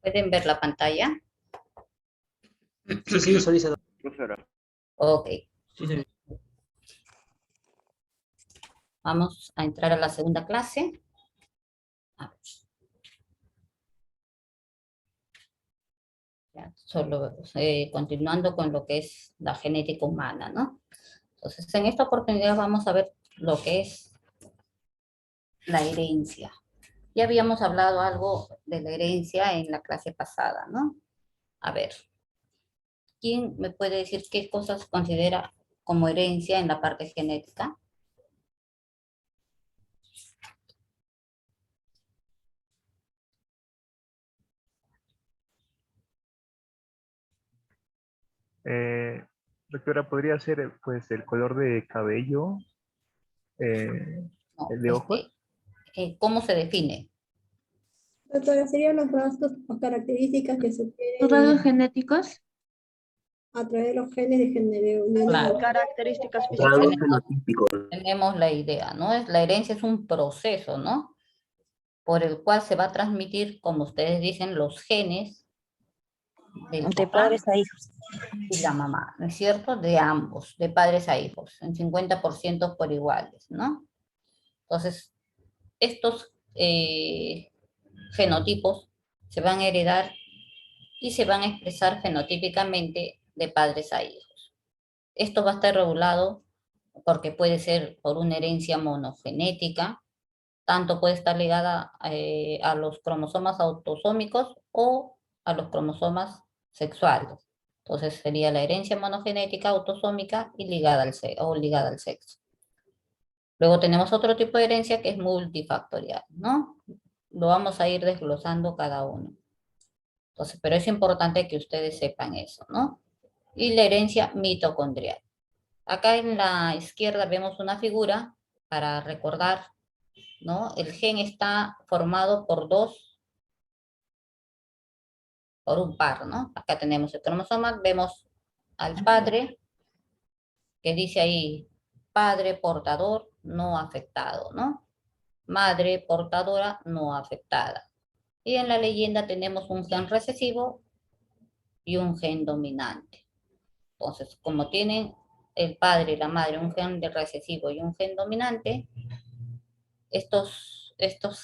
¿Pueden ver la pantalla? Sí, sí, visualiza. Ok. Sí, sí. Vamos a entrar a la segunda clase. A ver. Ya, solo continuando con lo que es la genética humana, ¿no? Entonces, en esta oportunidad vamos a ver lo que es la herencia. Ya habíamos hablado algo de la herencia en la clase pasada, ¿no? A ver, ¿quién me puede decir qué cosas considera como herencia en la parte genética? Doctora, podría ser pues el color de cabello, No, el de ojos. ¿cómo se define? Doctora, serían los rasgos o características que se ¿Los rasgos obtienen genéticos? a través de los genes de género. Claro. Características físicas. Rasgos fenotípicos. Tenemos la idea, ¿no? La herencia es un proceso, ¿no? Por el cual se va a transmitir, como ustedes dicen, los genes del De papá padres a hijos. y la mamá, ¿no es cierto? De ambos, de padres a hijos, en 50% por iguales, ¿no? Entonces, estos fenotipos se van a heredar y se van a expresar fenotípicamente de padres a hijos. Esto va a estar regulado porque puede ser por una herencia monogenética, tanto puede estar ligada a los cromosomas autosómicos o a los cromosomas sexuales. Entonces sería la herencia monogenética autosómica y ligada al sexo. Luego tenemos otro tipo de herencia que es multifactorial, ¿no? Lo vamos a ir desglosando cada uno. Entonces, pero es importante que ustedes sepan eso, ¿no? Y la herencia mitocondrial. Acá en la izquierda vemos una figura para recordar, ¿no? El gen está formado por un par, ¿no? Acá tenemos el cromosoma, vemos al padre, que dice ahí, padre portador no afectado, ¿no? Madre portadora no afectada. Y en la leyenda tenemos un gen recesivo y un gen dominante. Entonces, como tienen el padre y la madre un gen de recesivo y un gen dominante, estos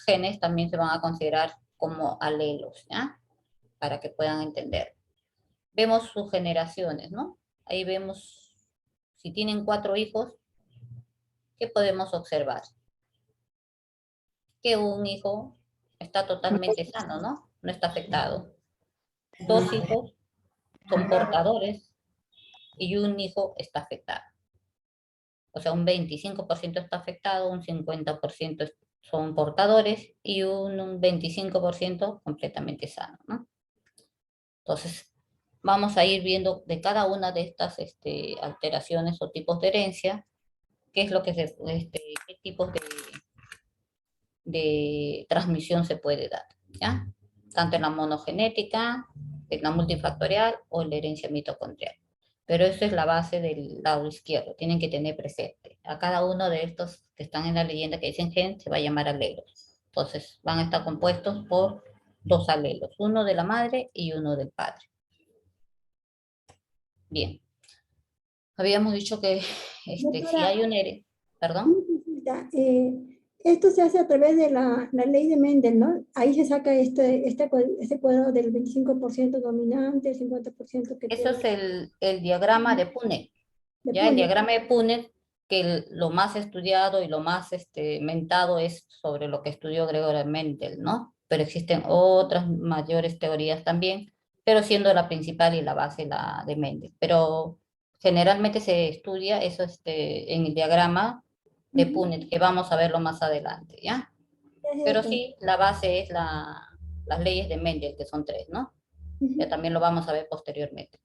genes también se van a considerar como alelos, ¿ya? Para que puedan entender. Vemos sus generaciones, ¿no? Ahí vemos, si tienen 4 hijos, ¿qué podemos observar? Que un hijo está totalmente sano, ¿no? No está afectado. 2 hijos son portadores y un hijo está afectado. O sea, un 25% está afectado, un 50% son portadores y un 25% completamente sano, ¿no? Entonces, vamos a ir viendo de cada una de estas alteraciones o tipos de herencia, qué es lo que qué tipos de transmisión se puede dar, ¿ya? Tanto en la monogenética, en la multifactorial o en la herencia mitocondrial. Pero eso es la base del lado izquierdo, tienen que tener presente. A cada uno de estos que están en la leyenda que dicen gen se va a llamar alelos. Entonces van a estar compuestos por 2 alelos, uno de la madre y uno del padre. Bien. Habíamos dicho que si hay un perdón. Esto se hace a través de la ley de Mendel, ¿no? Ahí se saca este cuadro del 25% dominante, el 50% que Eso tiene. es el diagrama de Punnett. Ya el diagrama de Punnett, que lo más estudiado y lo más mentado es sobre lo que estudió Gregor Mendel, ¿no? Pero existen otras mayores teorías también, pero siendo la principal y la base la de Mendel. Pero generalmente se estudia eso en el diagrama de Punnett, que vamos a verlo más adelante, ¿ya? Pero sí, la base es las leyes de Mendel, que son 3, ¿no? Ya también lo vamos a ver posteriormente.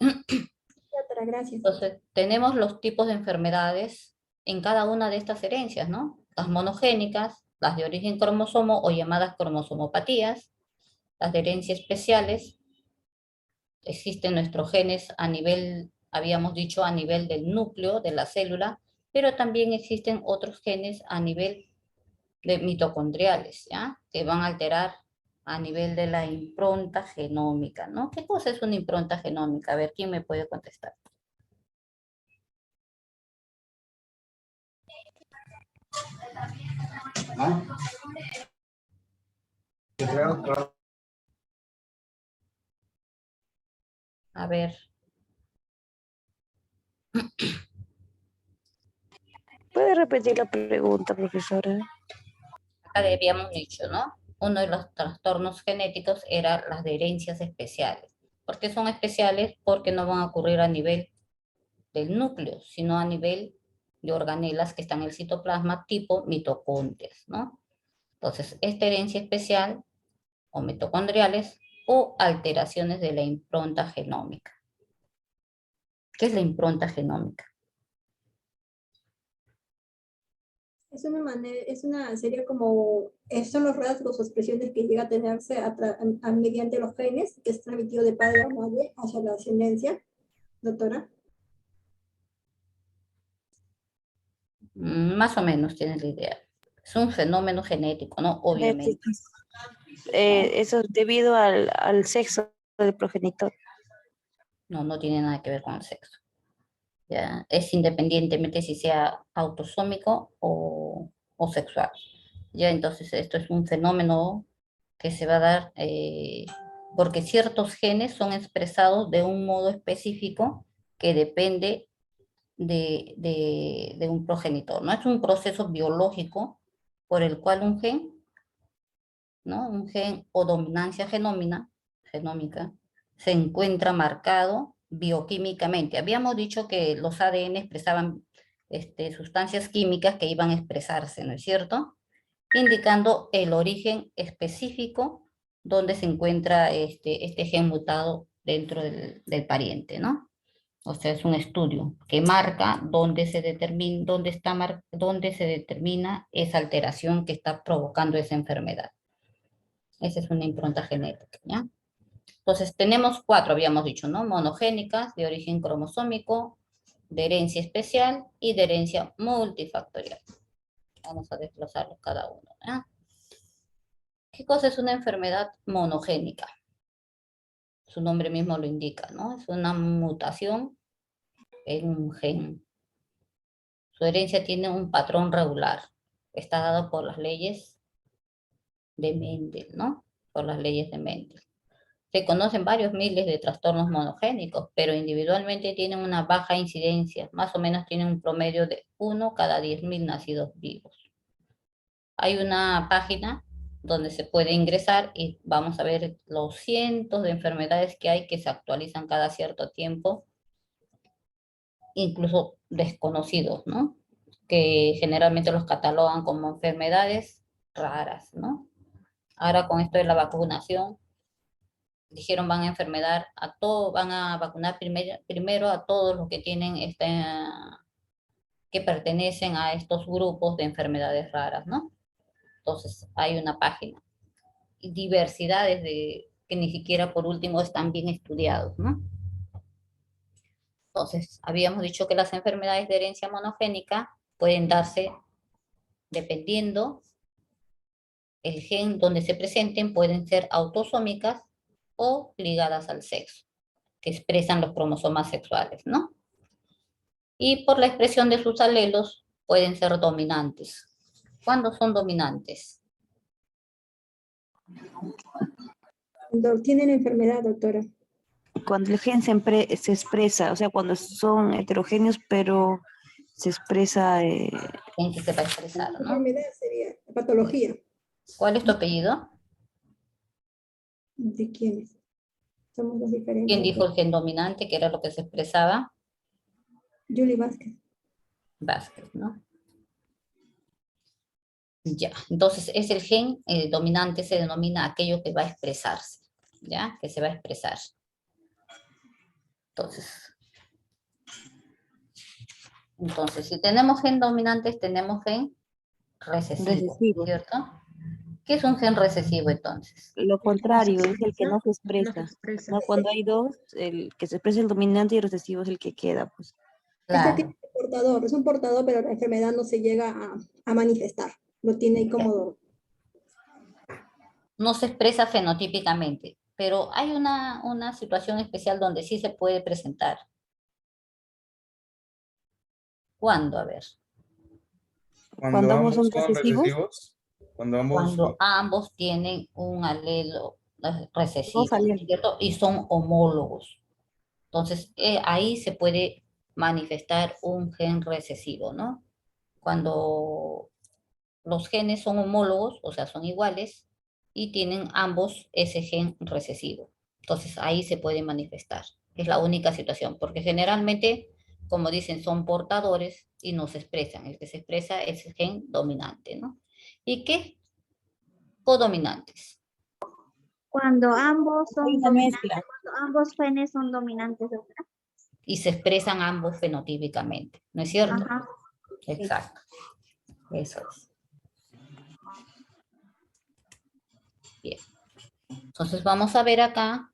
Gracias. Entonces, tenemos los tipos de enfermedades en cada una de estas herencias, ¿no? Las monogénicas, las de origen cromosomo o llamadas cromosomopatías, las de herencia especiales. Existen nuestros genes a nivel habíamos dicho a nivel del núcleo de la célula, pero también existen otros genes a nivel de mitocondriales, ¿ya? Que van a alterar a nivel de la impronta genómica, ¿no? ¿Qué cosa es una impronta genómica? A ver, ¿quién me puede contestar? A ver, ¿Puede repetir la pregunta, profesora? acá habíamos dicho, ¿no? Uno de los trastornos genéticos era las de herencias especiales. ¿Por qué son especiales? Porque no van a ocurrir a nivel del núcleo, sino a nivel de organelas que están en el citoplasma tipo mitocondrias, ¿no? Entonces, esta herencia especial o mitocondriales o alteraciones de la impronta genómica. ¿Qué es la impronta genómica? Sería como, son los rasgos o expresiones que llega a tenerse mediante los genes, que es transmitido de padre a madre hacia la ascendencia, doctora. Más o menos tienes la idea. Es un fenómeno genético, ¿no? Obviamente. Eso es debido al sexo del progenitor. No, no tiene nada que ver con el sexo. ¿Ya? Es independientemente si sea autosómico o sexual. Ya, entonces esto es un fenómeno que se va a dar porque ciertos genes son expresados de un modo específico que depende de un progenitor, ¿no? Es un proceso biológico por el cual un gen, ¿no? Un gen o dominancia genómica se encuentra marcado bioquímicamente. Habíamos dicho que los ADN expresaban sustancias químicas que iban a expresarse, ¿no es cierto? Indicando el origen específico donde se encuentra este gen mutado dentro del pariente, ¿no? O sea, es un estudio que marca dónde se determina, dónde se determina esa alteración que está provocando esa enfermedad. Esa es una impronta genética, ¿ya? Entonces, tenemos 4, habíamos dicho, ¿no? Monogénicas, de origen cromosómico, de herencia especial y de herencia multifactorial. Vamos a desglosarlos cada uno, ¿ya? ¿Qué cosa es una enfermedad monogénica? Su nombre mismo lo indica, ¿no? Es una mutación en un gen. Su herencia tiene un patrón regular. Está dado por las leyes de Mendel, ¿no? Por las leyes de Mendel. Se conocen varios miles de trastornos monogénicos, pero individualmente tienen una baja incidencia. Más o menos tienen un promedio de 1 cada 10.000 nacidos vivos. Hay una página donde se puede ingresar y vamos a ver los cientos de enfermedades que hay que se actualizan cada cierto tiempo, incluso desconocidos, ¿no? Que generalmente los catalogan como enfermedades raras, ¿no? Ahora con esto de la vacunación, dijeron van a vacunar primero a todos los que tienen que pertenecen a estos grupos de enfermedades raras, ¿no? Entonces hay una página y diversidades que ni siquiera por último están bien estudiados, ¿no? Entonces, habíamos dicho que las enfermedades de herencia monogénica pueden darse dependiendo el gen donde se presenten, pueden ser autosómicas o ligadas al sexo, que expresan los cromosomas sexuales, ¿no? Y por la expresión de sus alelos pueden ser dominantes. ¿Cuándo son dominantes? Cuando tienen enfermedad, doctora. Cuando el gen se expresa, o sea, cuando son heterogéneos, pero se expresa... En que se va a expresar, ¿no? Enfermedad sería patología. ¿Cuál es tu apellido? ¿De quiénes? Somos los diferentes. ¿Quién dijo el gen dominante, que era lo que se expresaba? Julie Vázquez. Vázquez, ¿no? Ya, entonces es el gen dominante, se denomina aquello que va a expresarse, ¿ya? Que se va a expresar. Entonces si tenemos gen dominantes, tenemos gen recesivo, Recesivo. ¿cierto? ¿Qué es un gen recesivo entonces? Lo contrario, es el que no se expresa. expresa. ¿No? Cuando hay dos, el que se expresa el dominante y el recesivo es el que queda, pues. Este tiene Claro, portador, es un portador, pero la enfermedad no se llega a manifestar. Lo tiene ahí como... no se expresa fenotípicamente, pero hay una situación especial donde sí se puede presentar. ¿Cuándo? A ver, Cuando Cuando ambos ambos son son recesivos, recesivos, cuando ambos cuando ambos tienen un alelo dos recesivo, ¿no es alelos. cierto? Y son homólogos. Entonces, ahí se puede manifestar un gen recesivo, ¿no? Cuando los genes son homólogos, o sea, son iguales, y tienen ambos ese gen recesivo. Entonces, ahí se puede manifestar. Es la única situación, porque generalmente, como dicen, son portadores y no se expresan. El que se expresa es el gen dominante, ¿no? ¿Y qué? Codominantes. Cuando ambos Hay son una dominantes, mezcla. cuando ambos genes son dominantes, ¿verdad? Y se expresan ambos fenotípicamente, ¿no es cierto? Ajá. Exacto. Eso es. Bien. Entonces vamos a ver acá,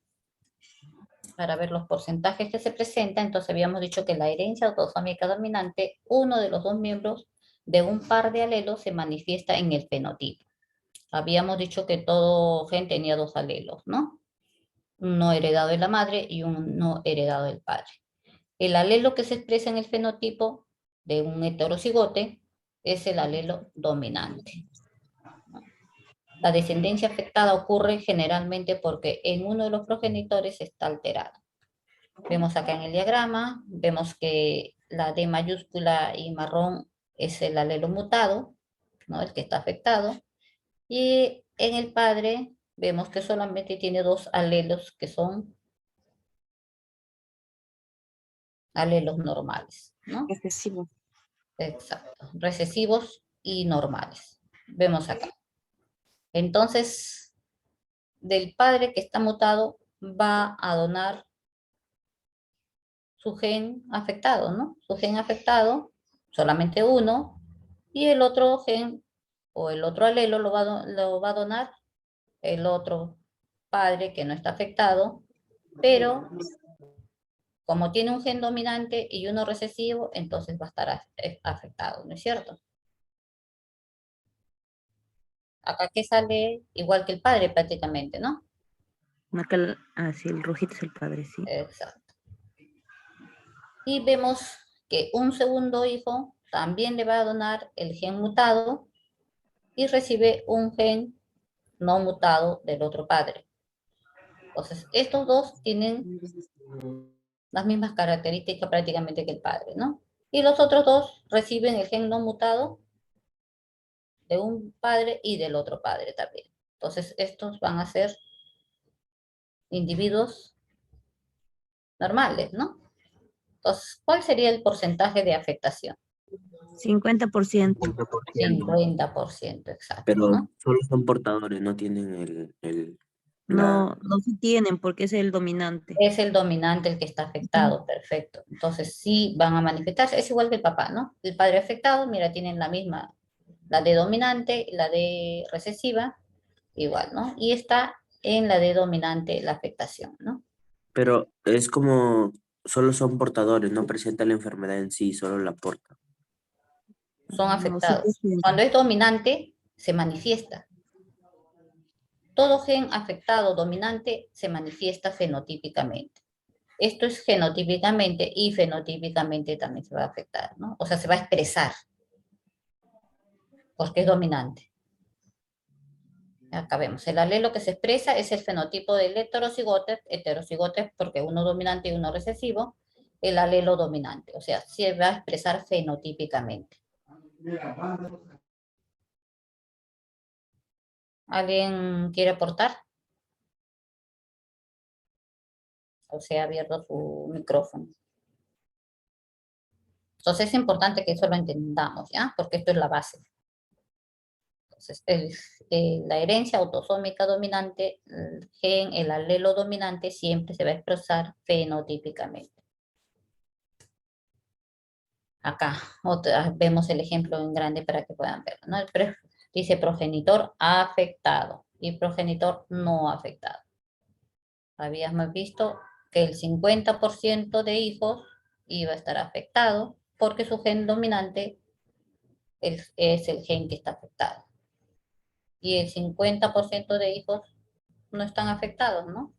para ver los porcentajes que se presentan. Entonces habíamos dicho que la herencia autosómica dominante, uno de los dos miembros de un par de alelos se manifiesta en el fenotipo. Habíamos dicho que todo gen tenía dos alelos, ¿no? Uno heredado de la madre y uno heredado del padre. El alelo que se expresa en el fenotipo de un heterocigote es el alelo dominante. La descendencia afectada ocurre generalmente porque en uno de los progenitores está alterado. Vemos acá en el diagrama, vemos que la D mayúscula y marrón es el alelo mutado, ¿no? El que está afectado. Y en el padre vemos que solamente tiene dos alelos que son alelos normales, ¿no? Recesivo. Exacto, recesivos y normales. Vemos acá. Entonces, del padre que está mutado va a donar su gen afectado, ¿no? Su gen afectado, solamente uno, y el otro gen o el otro alelo lo va a donar el otro padre que no está afectado, pero como tiene un gen dominante y uno recesivo, entonces va a estar afectado, ¿no es cierto? Acá que sale igual que el padre prácticamente, ¿no? Acá, sí, el rojito es el padre, sí. Exacto. Y vemos que un segundo hijo también le va a donar el gen mutado y recibe un gen no mutado del otro padre. Entonces, estos dos tienen las mismas características prácticamente que el padre, ¿no? Y los otros dos reciben el gen no mutado de un padre y del otro padre también. Entonces, estos van a ser individuos normales, ¿no? Entonces, ¿cuál sería el porcentaje de afectación? 50%. 50%. 50%, exacto, Pero ¿no? solo son portadores, no tienen el No, no sí tienen porque es el dominante. Es el dominante el que está afectado, perfecto. Entonces sí van a manifestarse, es igual que el papá, ¿no? El padre afectado, mira, tienen la misma, la de dominante, la de recesiva, igual, ¿no? Y está en la de dominante la afectación, ¿no? Pero es como, solo son portadores, no presenta la enfermedad en sí, solo la porta. Son No, sí afectados. presenta. Cuando es dominante, se manifiesta. Todo gen afectado dominante se manifiesta fenotípicamente. Esto es genotípicamente y fenotípicamente también se va a afectar, ¿no? O sea, se va a expresar porque es dominante. Acá vemos, el alelo que se expresa es el fenotipo del heterocigote porque uno dominante y uno recesivo, el alelo dominante, o sea, se va a expresar fenotípicamente. ¿Alguien quiere aportar? O sea, abierto su micrófono. Entonces es importante que eso lo entendamos, ¿ya? Porque esto es la base. Entonces, la herencia autosómica dominante, el gen, el alelo dominante, siempre se va a expresar fenotípicamente. Acá vemos el ejemplo en grande para que puedan verlo, ¿no? Dice progenitor afectado y progenitor no afectado. Habíamos visto que el 50% de hijos iba a estar afectado porque su gen dominante es el gen que está afectado. Y el 50% de hijos no están afectados, ¿no?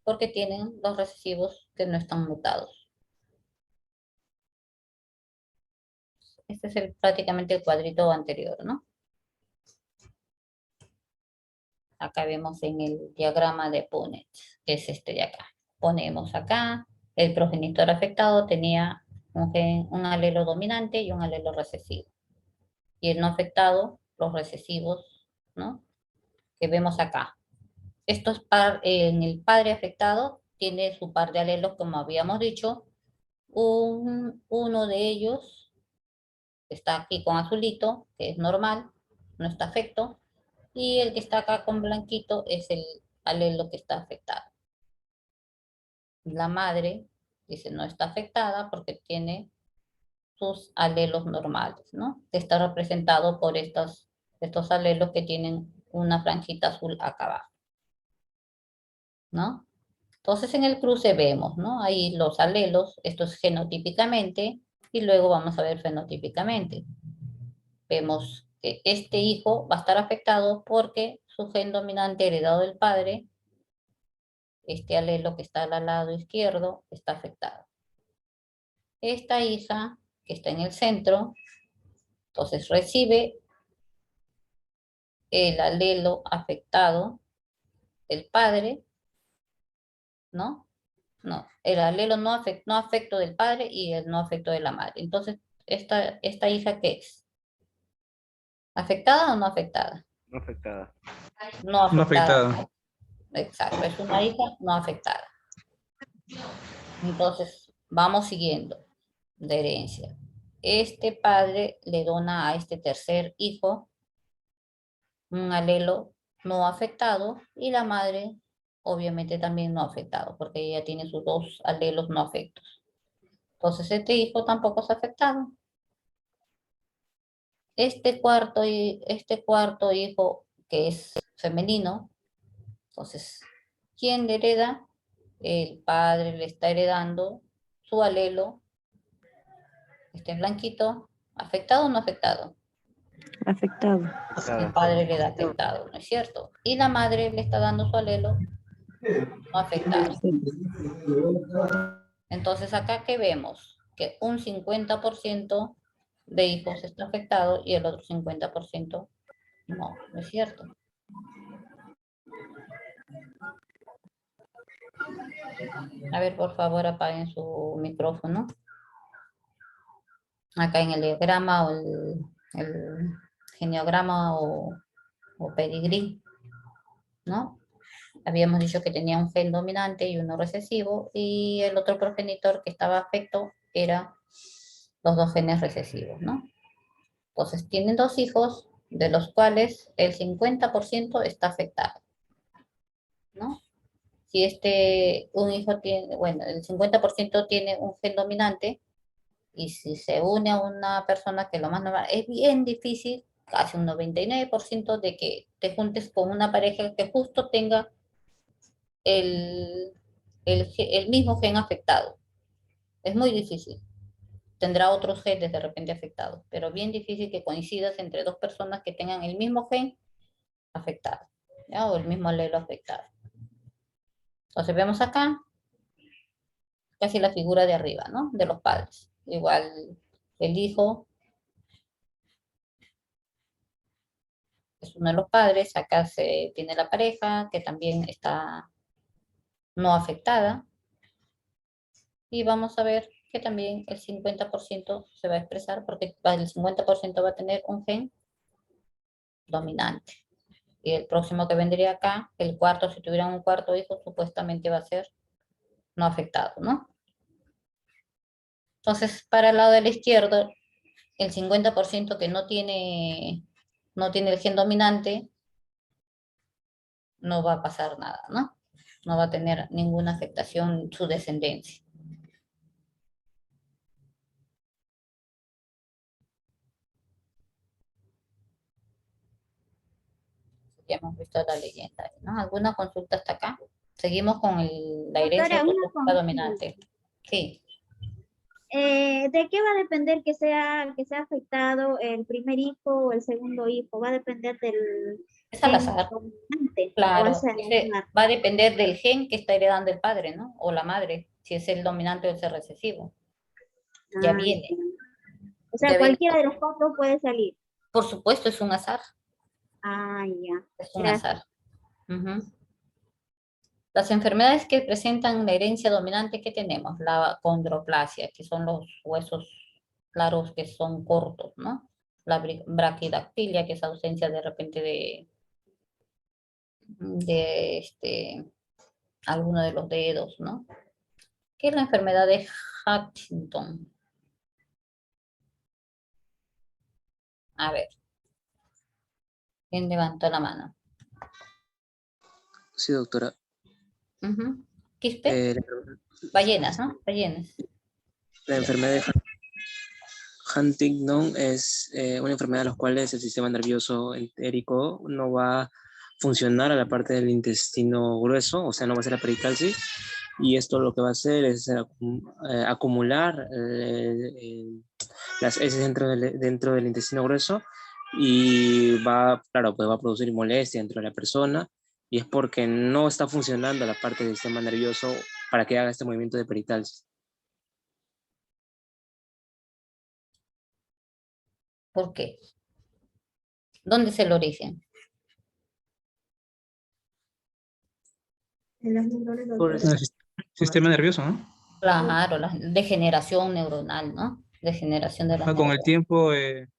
Porque tienen los recesivos que no están mutados. Este es prácticamente el cuadrito anterior, ¿no? Acá vemos en el diagrama de Punnett, que es este de acá. Ponemos acá, el progenitor afectado tenía un alelo dominante y un alelo recesivo. Y el no afectado, los recesivos, ¿no? Que vemos acá. Esto es en el padre afectado, tiene su par de alelos, como habíamos dicho. Uno de ellos está aquí con azulito, que es normal, no está afecto. Y el que está acá con blanquito es el alelo que está afectado. La madre, dice, no está afectada porque tiene sus alelos normales, ¿no? Que está representado por estos alelos que tienen una franjita azul acá abajo, ¿no? Entonces en el cruce vemos, ¿no? Ahí los alelos, esto es genotípicamente, y luego vamos a ver fenotípicamente. Vemos que este hijo va a estar afectado porque su gen dominante heredado del padre, este alelo que está al lado izquierdo, está afectado. Esta hija, que está en el centro, entonces recibe el alelo afectado del padre, ¿no? No, el alelo no afecto del padre y el no afecto de la madre. Entonces, ¿esta hija qué es? ¿Afectada o no afectada? No afectada. No No afectada. afectada. Exacto, es una hija no afectada. Entonces, vamos siguiendo de herencia. Este padre le dona a este tercer hijo un alelo no afectado y la madre obviamente también no afectado porque ella tiene sus dos alelos no afectos. Entonces este hijo tampoco es afectado. Este cuarto hijo que es femenino, entonces, ¿quién le hereda? El padre le está heredando su alelo, este blanquito, ¿afectado o no afectado? Afectado. El Afectada. padre le da afectado, ¿no es cierto? Y la madre le está dando su alelo no afectado. Entonces, acá que vemos que un 50% de hijos está afectado y el otro 50% no, ¿no es cierto? A ver, por favor, apaguen su micrófono. Acá en el diagrama o el geneograma o pedigrí, ¿no? Habíamos dicho que tenía un gen dominante y uno recesivo, y el otro progenitor que estaba afecto era los dos genes recesivos, ¿no? Entonces tienen dos hijos, de los cuales el 50% está afectado, ¿no? Si un hijo tiene, bueno, el 50% tiene un gen dominante, y si se une a una persona que lo más normal, es bien difícil, casi un 99% de que te juntes con una pareja que justo tenga el, el mismo gen afectado. Es muy difícil. Tendrá otros genes de repente afectados, pero bien difícil que coincidas entre dos personas que tengan el mismo gen afectado, ¿ya? O el mismo alelo afectado. Entonces vemos acá casi la figura de arriba, ¿no? De los padres. Igual el hijo es uno de los padres, acá se tiene la pareja que también está no afectada, y vamos a ver que también el 50% se va a expresar porque el 50% va a tener un gen dominante. Y el próximo que vendría acá, el cuarto, si tuvieran un cuarto hijo, supuestamente va a ser no afectado, ¿no? Entonces, para el lado del izquierdo, el 50% que no tiene el gen dominante, no va a pasar nada, ¿no? No va a tener ninguna afectación su descendencia. Ya hemos visto la leyenda, ¿no? ¿Alguna consulta hasta acá? Seguimos con la herencia Doctora, una autosómica dominante. Sí, ¿De qué va a depender que sea afectado el primer hijo o el segundo hijo? ¿Va a depender del es al gen azar, dominante o claro. es al azar? Va a depender del gen que está heredando el padre, ¿no? O la madre, si es el dominante o el recesivo. Ya Ah, viene, ya. O sea, ya viene. cualquiera de los cuatro puede salir. Por supuesto, es un azar, Ah, ya. es un Gracias. azar. Ujú. Las enfermedades que presentan la herencia dominante, ¿qué tenemos? La condroplasia, que son los huesos claros que son cortos, ¿no? La braquidactilia, que es ausencia de repente de alguno de los dedos, ¿no? ¿Qué es la enfermedad de Huntington? A ver, ¿quién levantó la mano? Sí, doctora. Ujú. ¿Quispe? Ballenas, ¿no? Ballenas. La enfermedad de Huntington es una enfermedad en la cual el sistema nervioso entérico no va a funcionar a la parte del intestino grueso, o sea, no va a ser la peristalsis, y esto lo que va a hacer es acumular las heces dentro del intestino grueso y claro, pues va a producir molestia dentro de la persona, y es porque no está funcionando la parte del sistema nervioso para que haga este movimiento de peristalsis. ¿Por qué? ¿Dónde es el origen? En las neuronas, Por doctora. el Sistema nervioso, ¿no? Claro, la degeneración neuronal, ¿no? Degeneración de las Con el neuronas. tiempo,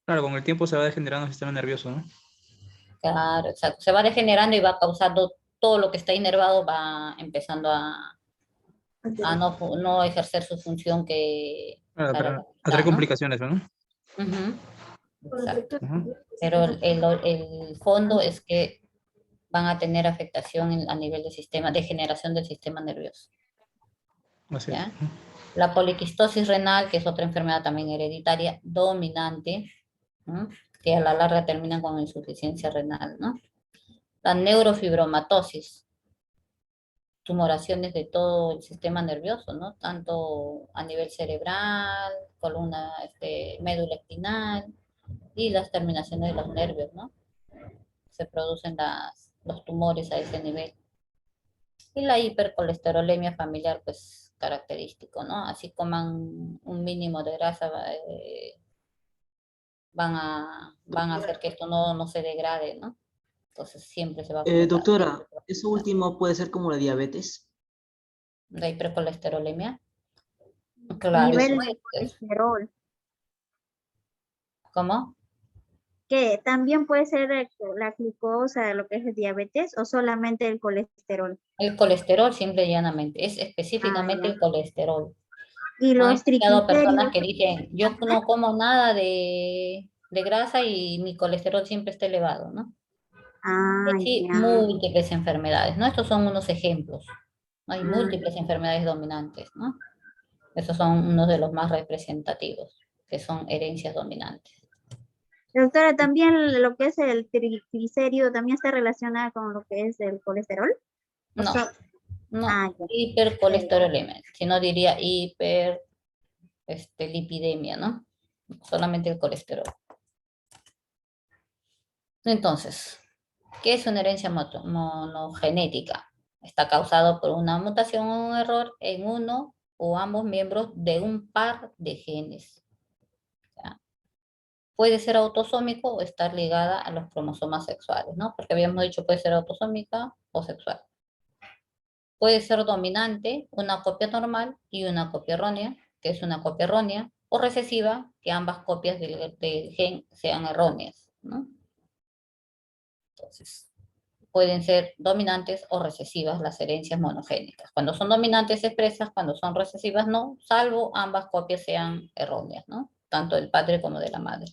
claro, con el tiempo se va degenerando el sistema nervioso, ¿no? Claro, exacto. Se va degenerando y va causando todo lo que está inervado, va empezando a no ejercer su función que Claro, para para la que atraer está, ¿no? complicaciones, ¿no? Ujú, exacto. Ujú. Pero el fondo es que van a tener afectación a nivel del sistema, degeneración del sistema nervioso, Así es. ¿ya? La poliquistosis renal, que es otra enfermedad también hereditaria dominante, ¿no? Que a la larga terminan con insuficiencia renal, ¿no? La neurofibromatosis, tumoraciones de todo el sistema nervioso, ¿no? Tanto a nivel cerebral, columna, médula espinal y las terminaciones de los nervios, ¿no? Se producen los tumores a ese nivel. Y la hipercolesterolemia familiar, pues característico, ¿no? Así coman un mínimo de grasa, van a hacer que esto no se degrade, ¿no? Entonces siempre se va a acumular. Doctora, ¿eso último puede ser como la diabetes? La hipercolesterolemia, claro, Nivel puede de ser. colesterol. ¿Cómo? ¿Que también puede ser la glucosa, lo que es el diabetes, o solamente el colesterol? El colesterol, simple y llanamente, es específicamente Ya. el colesterol. Y No he los escuchado personas triglicéridos. que dicen, yo no como nada de grasa y mi colesterol siempre está elevado, ¿no? Ah, Sí, ya. múltiples enfermedades, ¿no? Estos son unos ejemplos. ¿No? Hay Ah, múltiples enfermedades dominantes, ¿no? Esos son unos de los más representativos, que son herencias dominantes. doctora, también lo que es el triglicérido también está relacionado con lo que es el colesterol. ¿O No, no, Ah, ya. hipercolesterolemia, si no diría lipidemia, ¿no? Solamente el colesterol. Entonces, ¿qué es una herencia monogenética? Está causado por una mutación o un error en uno o ambos miembros de un par de genes. ¿Ya? Puede ser autosómico o estar ligada a los cromosomas sexuales, ¿no? Porque habíamos dicho puede ser autosómica o sexual. Puede ser dominante, una copia normal y una copia errónea, que es una copia errónea, o recesiva, que ambas copias del gen sean erróneas, ¿no? Entonces, pueden ser dominantes o recesivas las herencias monogénicas. Cuando son dominantes se expresas, cuando son recesivas no, salvo ambas copias sean erróneas, ¿no? Tanto del padre como de la madre.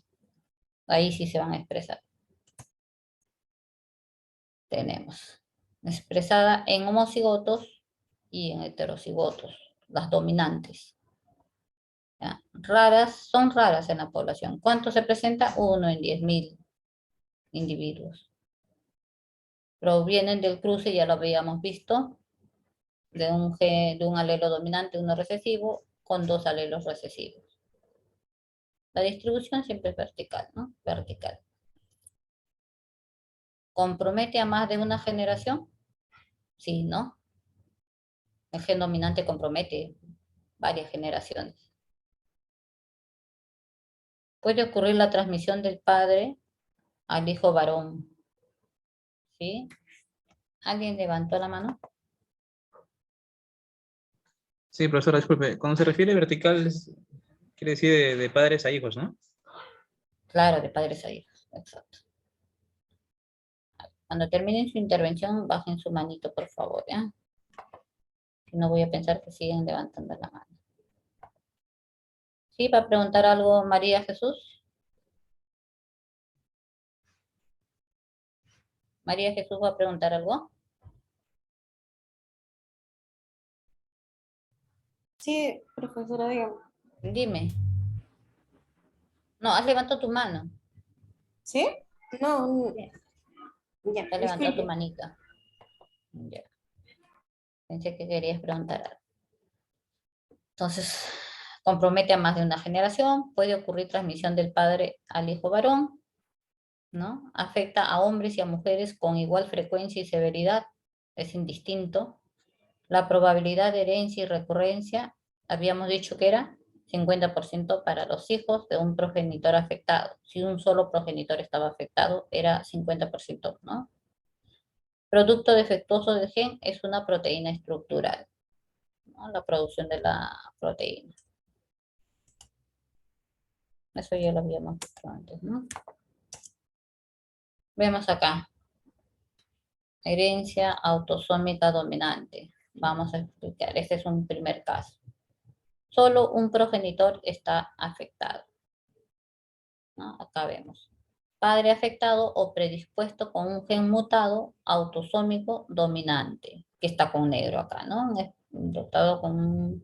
Ahí sí se van a expresar. Tenemos expresada en homocigotos y en heterocigotos, las dominantes. ¿Ya? Son raras en la población. ¿Cuánto se presenta? 1 en 10.000 individuos. provienen del cruce, ya lo habíamos visto, de un alelo dominante, uno recesivo, con 2 alelos recesivos. La distribución siempre es vertical, ¿no? Vertical. ¿Compromete a más de una generación? Sí, ¿no? El gen dominante compromete varias generaciones. Puede ocurrir la transmisión del padre al hijo varón. ¿Sí? ¿Alguien levantó la mano? Sí, profesora, disculpe. Cuando se refiere vertical, quiere decir de padres a hijos, ¿no? Claro, de padres a hijos, exacto. Cuando terminen su intervención, bajen su manito, por favor, ¿ya? Si no voy a pensar que siguen levantando la mano. ¿Sí? ¿Va a preguntar algo María Jesús? María Jesús va a preguntar algo. Sí, profesora, dígame. Dime. No, has levantado tu mano. ¿Sí? No, Ya, ya, has levantado tu disculpe. manita. Ya. Pensé que querías preguntar algo. Entonces, compromete a más de una generación, puede ocurrir transmisión del padre al hijo varón, ¿no? Afecta a hombres y a mujeres con igual frecuencia y severidad, es indistinto. La probabilidad de herencia y recurrencia, habíamos dicho que era 50% para los hijos de un progenitor afectado. Si un solo progenitor estaba afectado, era 50%, ¿no? Producto defectuoso del gen es una proteína estructural, ¿no? La producción de la proteína. Eso ya lo habíamos visto antes, ¿no? Vemos acá. Herencia autosómica dominante. Vamos a explicar. Este es un primer caso. Solo un progenitor está afectado, ¿no? Acá vemos. Padre afectado o predispuesto con un gen mutado autosómico dominante, que está con negro acá, ¿no? Dotado con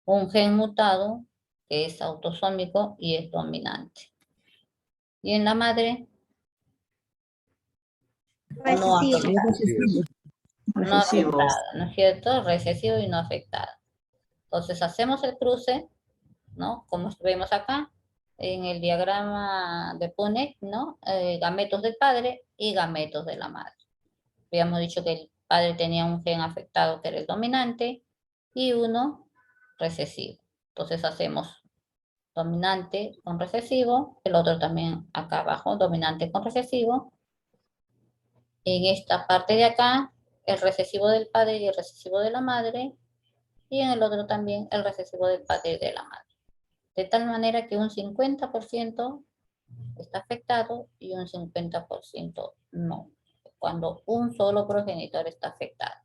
un gen mutado que es autosómico y es dominante. Y en la madre, no Recesivo. afectado. No Recesivos. afectado, ¿no es cierto? Recesivo y no afectado. Entonces hacemos el cruce, ¿no? Como vemos acá, en el diagrama de Punnett, ¿no? Gametos del padre y gametos de la madre. Habíamos dicho que el padre tenía un gen afectado que era el dominante y uno recesivo. Entonces hacemos dominante con recesivo, el otro también acá abajo, dominante con recesivo. En esta parte de acá, el recesivo del padre y el recesivo de la madre, y en el otro también el recesivo del padre y de la madre. De tal manera que un 50% está afectado y un 50% no, cuando un solo progenitor está afectado.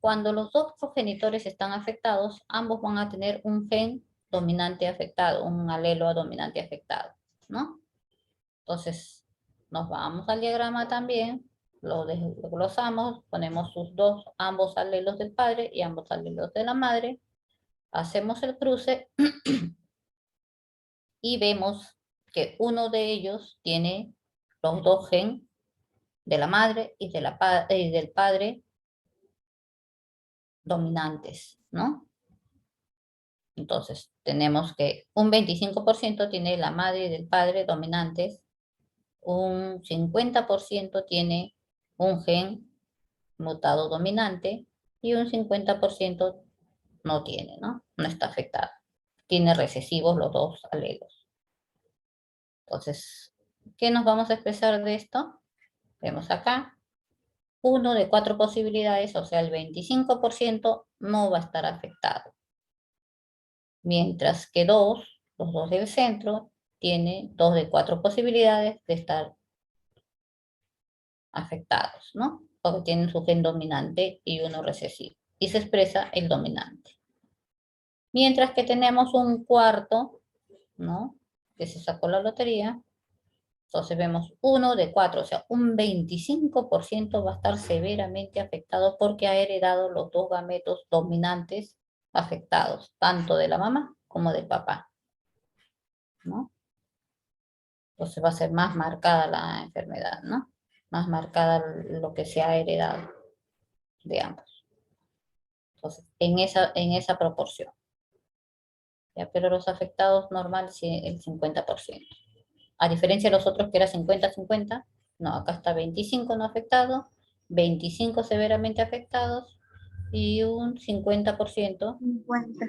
Cuando los dos progenitores están afectados, ambos van a tener un gen dominante afectado, un alelo dominante afectado, ¿no? Entonces, nos vamos al diagrama también, lo desglosamos, ponemos ambos alelos del padre y ambos alelos de la madre, hacemos el cruce y vemos que uno de ellos tiene los dos genes de la madre y del padre dominantes, ¿no? Entonces, tenemos que un 25% tiene la madre y del padre dominantes, un 50% tiene un gen mutado dominante y un 50% no tiene, ¿no? No está afectado. Tiene recesivos los dos alelos. Entonces, ¿qué nos vamos a expresar de esto? Vemos acá, 1 de 4 posibilidades, o sea, el 25% no va a estar afectado. Mientras que los dos del centro, tiene 2 de 4 posibilidades de estar afectados, ¿no? Porque tienen su gen dominante y uno recesivo. Y se expresa el dominante. Mientras que tenemos un cuarto, ¿no? Que se sacó la lotería. Entonces vemos 1 de 4, o sea, un 25% va a estar severamente afectado porque ha heredado los dos gametos dominantes afectados, tanto de la mamá como del papá, ¿no? Entonces va a ser más marcada la enfermedad, ¿no? más marcada lo que se ha heredado de ambos. Entonces, en esa proporción. ¿Ya? Pero los afectados normal sí, el 50%. A diferencia de los otros que era 50-50, no, acá está 25 no afectados, 25 severamente afectados y un 50% 50.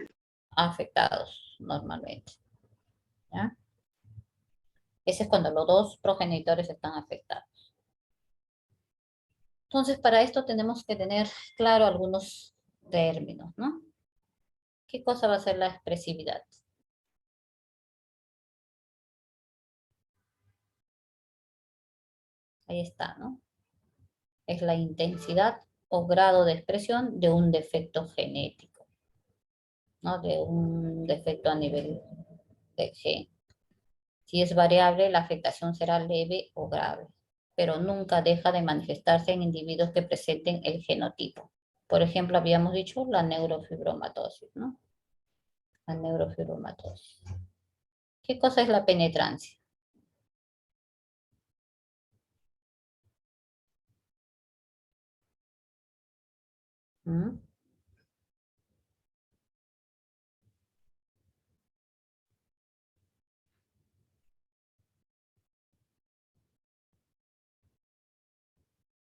afectados normalmente. ¿Ya? Ese es cuando los dos progenitores están afectados. Entonces, para esto tenemos que tener claro algunos términos, ¿no? ¿Qué cosa va a ser la expresividad? Ahí está, ¿no? Es la intensidad o grado de expresión de un defecto genético, ¿no? De un defecto a nivel del gen. Si es variable, la afectación será leve o grave, pero nunca deja de manifestarse en individuos que presenten el genotipo. Por ejemplo, habíamos dicho la neurofibromatosis, ¿no? La neurofibromatosis. ¿Qué cosa es la penetrancia? ¿Mm?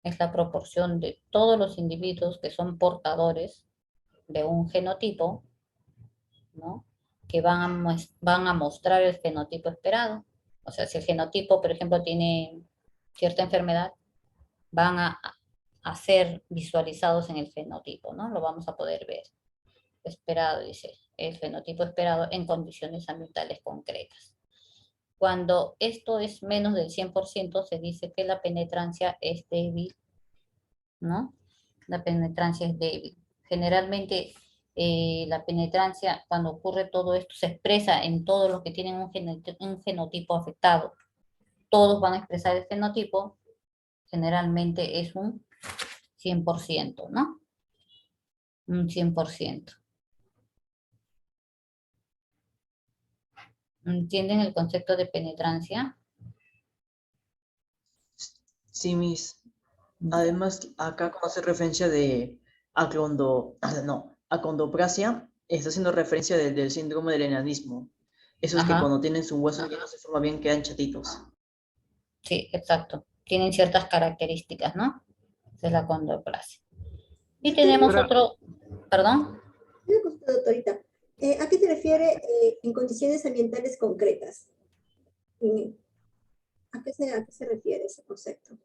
Es la proporción de todos los individuos que son portadores de un genotipo, ¿no? Que van a mostrar el fenotipo esperado. O sea, si el genotipo, por ejemplo, tiene cierta enfermedad, van a ser visualizados en el fenotipo, ¿no? Lo vamos a poder ver. Esperado, dice, el fenotipo esperado en condiciones ambientales concretas. Cuando esto es menos del 100%, se dice que la penetrancia es débil, ¿no? La penetrancia es débil. Generalmente, la penetrancia, cuando ocurre todo esto, se expresa en todos los que tienen un genotipo afectado. Todos van a expresar el fenotipo, generalmente es un 100%, ¿no? Un 100%. ¿Entienden el concepto de penetrancia? Sí, Miss. Además, acá cuando hace referencia de acondroplasia, está haciendo referencia del síndrome del enanismo. Esos que Ajá. cuando tienen su hueso ya no se forma bien, quedan chatitos. Sí, exacto. Tienen ciertas características, ¿no? De la acondroplasia. Y tenemos otro, perdón. Una consulta, doctorita. ¿A qué se refiere en condiciones ambientales concretas? ¿A qué se refiere ese concepto?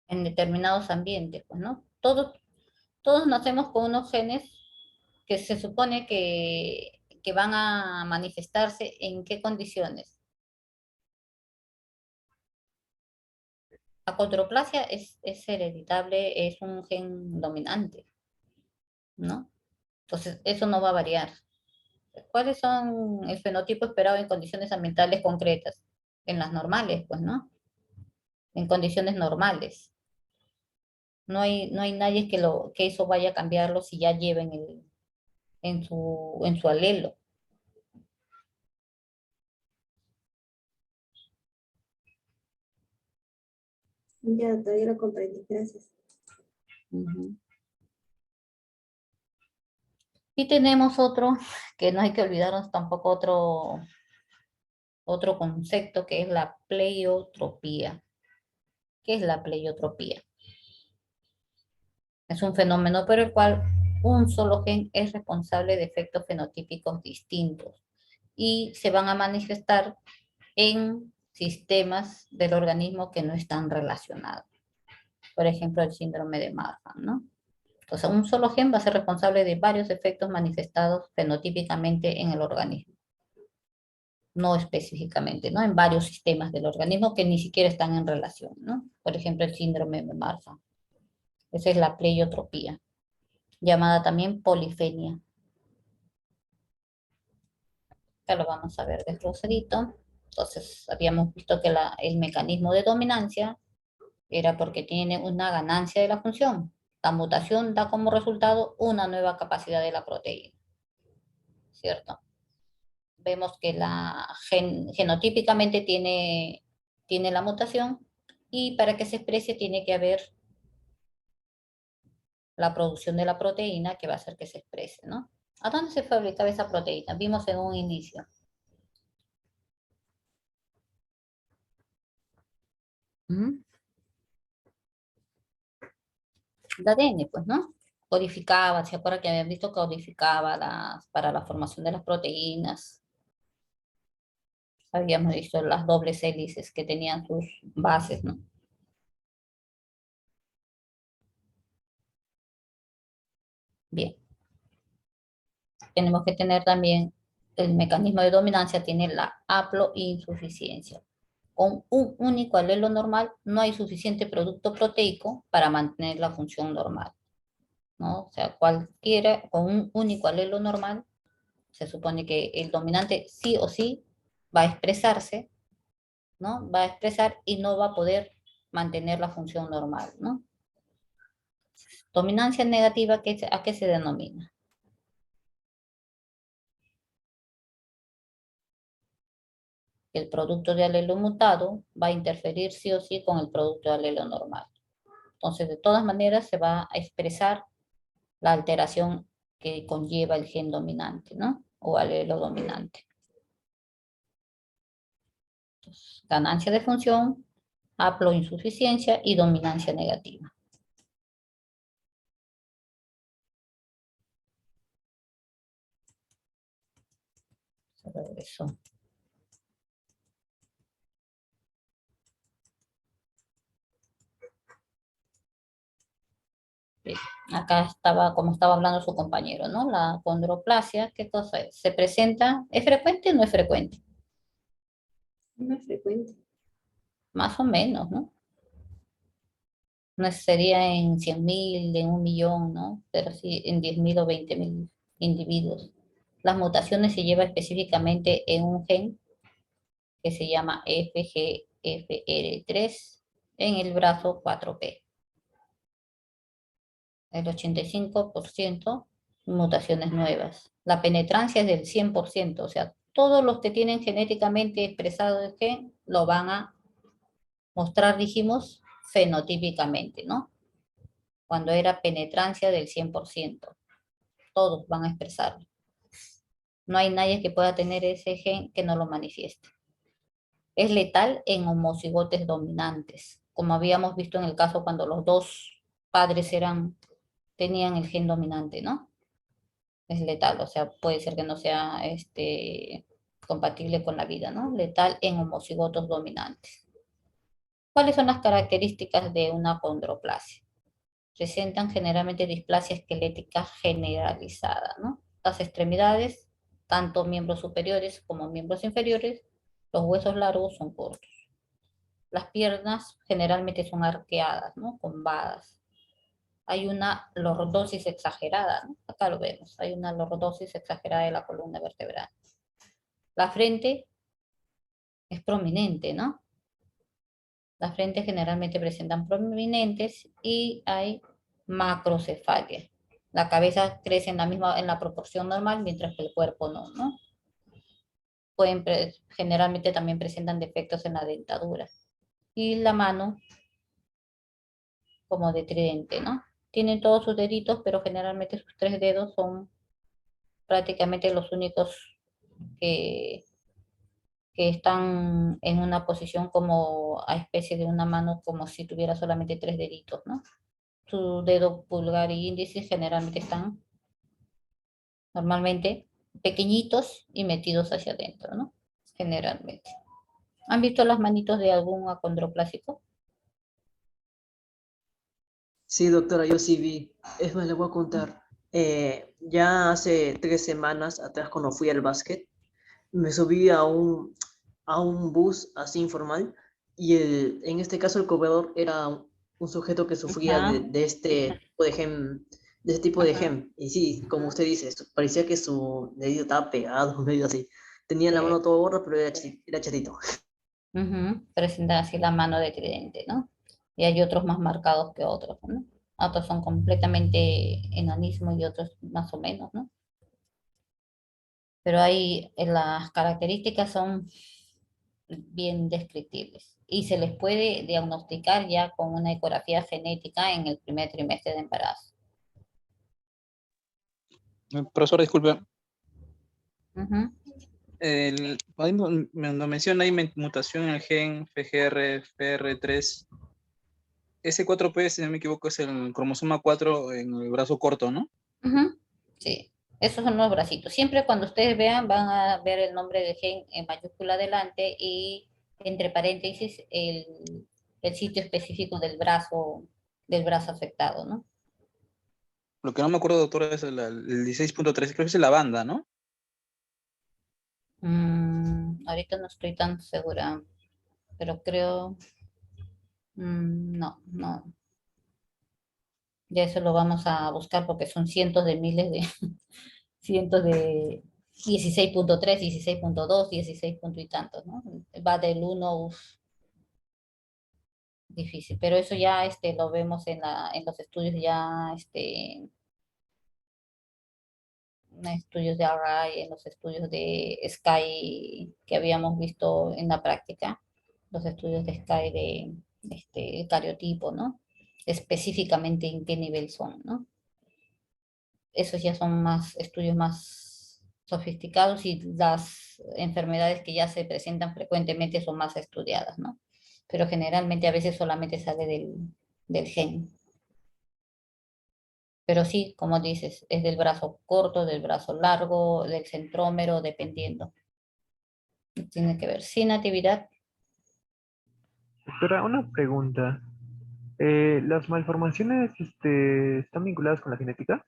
En determinados ambientes, pues, ¿no? Todos nacemos con unos genes que se supone que van a manifestarse en qué condiciones. Acondroplasia es hereditable, es un gen dominante, ¿no? Entonces, eso no va a variar. ¿Cuáles son el fenotipo esperado en condiciones ambientales concretas? En las normales, pues, ¿no? En condiciones normales. No hay nadie que eso vaya a cambiarlo si ya lleven en su alelo. Ya, todavía lo comprendí, gracias. Y tenemos otro, que no hay que olvidarnos tampoco otro concepto, que es la pleiotropía. ¿Qué es la pleiotropía? Es un fenómeno por el cual un solo gen es responsable de efectos fenotípicos distintos y se van a manifestar en sistemas del organismo que no están relacionados. Por ejemplo, el síndrome de Marfan, ¿no? Entonces, un solo gen va a ser responsable de varios efectos manifestados fenotípicamente en el organismo. No específicamente, ¿no? En varios sistemas del organismo que ni siquiera están en relación, ¿no? Por ejemplo, el síndrome de Marfan. Esa es la pleiotropía, llamada también polifenia. Ya lo vamos a ver desglosadito. Entonces, habíamos visto que el mecanismo de dominancia era porque tiene una ganancia de la función. La mutación da como resultado una nueva capacidad de la proteína, ¿cierto? Vemos que genotípicamente tiene la mutación, Y para que se exprese tiene que haber la producción de la proteína que va a hacer que se exprese, ¿no? ¿A dónde se fabricaba esa proteína? Vimos en un inicio. El ADN, pues, ¿no? Codificaba, ¿se acuerdan que habían visto que codificaba para la formación de las proteínas? Habíamos visto las dobles hélices que tenían sus bases, ¿no? Bien. Tenemos que tener también el mecanismo de dominancia, tiene la haploinsuficiencia. Con un único alelo normal no hay suficiente producto proteico para mantener la función normal, ¿no? O sea, cualquiera, con un único alelo normal, se supone que el dominante sí o sí va a expresarse, ¿no? Va a expresar y no va a poder mantener la función normal, ¿no? Dominancia negativa, ¿a qué se denomina? El producto de alelo mutado va a interferir sí o sí con el producto de alelo normal. Entonces, de todas maneras, se va a expresar la alteración que conlleva el gen dominante, ¿no? O alelo dominante. Entonces, ganancia de función, haploinsuficiencia y dominancia negativa. Se regresó. Bien. Acá estaba, como estaba hablando su compañero, ¿no? La condroplasia, ¿qué cosa es? ¿Se presenta? ¿Es frecuente o no es frecuente? No es frecuente. Más o menos, ¿no? No sería en 100.000, en 1.000.000, ¿no? Pero sí en 10.000 o 20.000 individuos. Las mutaciones se llevan específicamente en un gen que se llama FGFR3 en el brazo 4P. El 85% mutaciones nuevas. La penetrancia es del 100%, o sea, todos los que tienen genéticamente expresado el gen lo van a mostrar, dijimos, fenotípicamente, ¿no? Cuando era penetrancia del 100%, todos van a expresarlo. No hay nadie que pueda tener ese gen que no lo manifieste. Es letal en homocigotes dominantes, como habíamos visto en el caso cuando los dos padres tenían el gen dominante, ¿no? Es letal, o sea, puede ser que no sea compatible con la vida, ¿no? Letal en homocigotos dominantes. ¿Cuáles son las características de una condroplasia? Presentan generalmente displasia esquelética generalizada, ¿no? Las extremidades, tanto miembros superiores como miembros inferiores, los huesos largos son cortos. Las piernas generalmente son arqueadas, ¿no? Combadas. Hay una lordosis exagerada, ¿no? Acá lo vemos, hay una lordosis exagerada de la columna vertebral. La frente es prominente, ¿no? Las frentes generalmente presentan prominentes y hay macrocefalia. La cabeza crece en la proporción normal, mientras que el cuerpo no, ¿no? Generalmente también presentan defectos en la dentadura. Y la mano como de tridente, ¿no? Tienen todos sus deditos, pero generalmente sus 3 dedos son prácticamente los únicos que, que están en una posición como a especie de una mano, como si tuviera solamente 3 deditos, ¿no? Su dedo pulgar y índice generalmente están normalmente pequeñitos y metidos hacia adentro, ¿no? Generalmente. ¿Han visto las manitos de algún acondroplásico? Sí, doctora, yo sí vi. Es más, le voy a contar. Ya hace 3 semanas atrás, cuando fui al básquet, me subí a un bus así informal y en este caso el corredor era un sujeto que sufría Ajá. de este tipo de gen, de este tipo de Ajá. gen. Y sí, como usted dice, parecía que su dedito estaba pegado, medio así. Tenía la mano todo gorda, pero era chatito. Presentan así la mano de tridente, ¿no? Y hay otros más marcados que otros, ¿no? Otros son completamente enanismo y otros más o menos, ¿no? Pero las características son bien descriptibles. y se les puede diagnosticar ya con una ecografía genética en el primer trimestre de embarazo. Profesora, disculpe. Ujú. Cuando menciona ahí mutación en el gen FGR, FR3, ese 4P, si no me equivoco, es el cromosoma 4 en el brazo corto, ¿no? Ujú. Sí, esos son los bracitos. Siempre cuando ustedes vean, van a ver el nombre del gen en mayúscula adelante y entre paréntesis el sitio específico del brazo afectado, ¿no? Lo que no me acuerdo, doctora, es el 16.3, creo que es la banda, ¿no? Ahorita no estoy tan segura, pero creo, no. Ya eso lo vamos a buscar porque son cientos de miles de, cientos de 16.3, 16.2, 16 punto y tantos, ¿no? Va del 1, difícil, pero eso ya lo vemos en los estudios ya, en estudios de Array, en los estudios de Sky que habíamos visto en la práctica, los estudios de Sky de cariotipo, ¿no? Específicamente en qué nivel son, ¿no? Esos ya son más estudios más sofisticados y las enfermedades que ya se presentan frecuentemente son más estudiadas, ¿no? Pero generalmente a veces solamente sale del gen. Pero sí, como dices, es del brazo corto, del brazo largo, del centrómero, dependiendo. Tiene que ver. Sin natividad, Doctora, una pregunta. ¿Las malformaciones están vinculadas con la genética?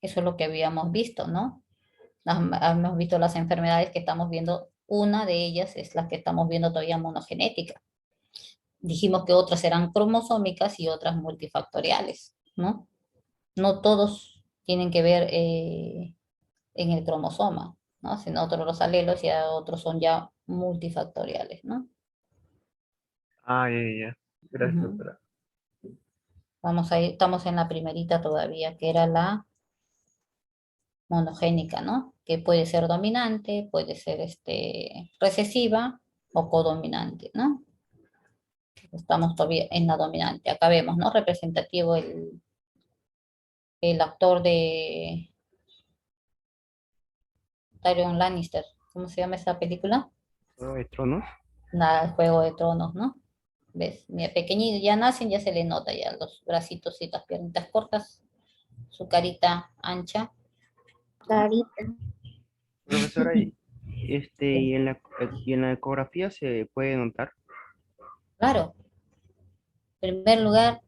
eso es lo que habíamos visto, ¿no? Hemos visto las enfermedades que estamos viendo. Una de ellas es la que estamos viendo todavía monogenética. Dijimos que otras eran cromosómicas y otras multifactoriales, ¿no? No todos tienen que ver en el cromosoma, ¿no? Sino otros los alelos y otros son ya multifactoriales, ¿no? Ah, ya. Gracias, Ujú. doctora. Vamos a ir, estamos en la primerita todavía, que era la monogénica, ¿no? Que puede ser dominante, puede ser recesiva o codominante, ¿no? Estamos todavía en la dominante. Acá vemos, ¿no? Representativo el actor de Tyrion Lannister. ¿Cómo se llama esa película? Juego de Tronos. Nada, el Juego de Tronos, ¿no? ¿Ves? Mira, pequeñito, ya nacen, ya se le nota ya los bracitos y las piernitas cortas, su carita ancha. Carita. Profesora, y en la ecografía se puede notar Claro, en primer lugar,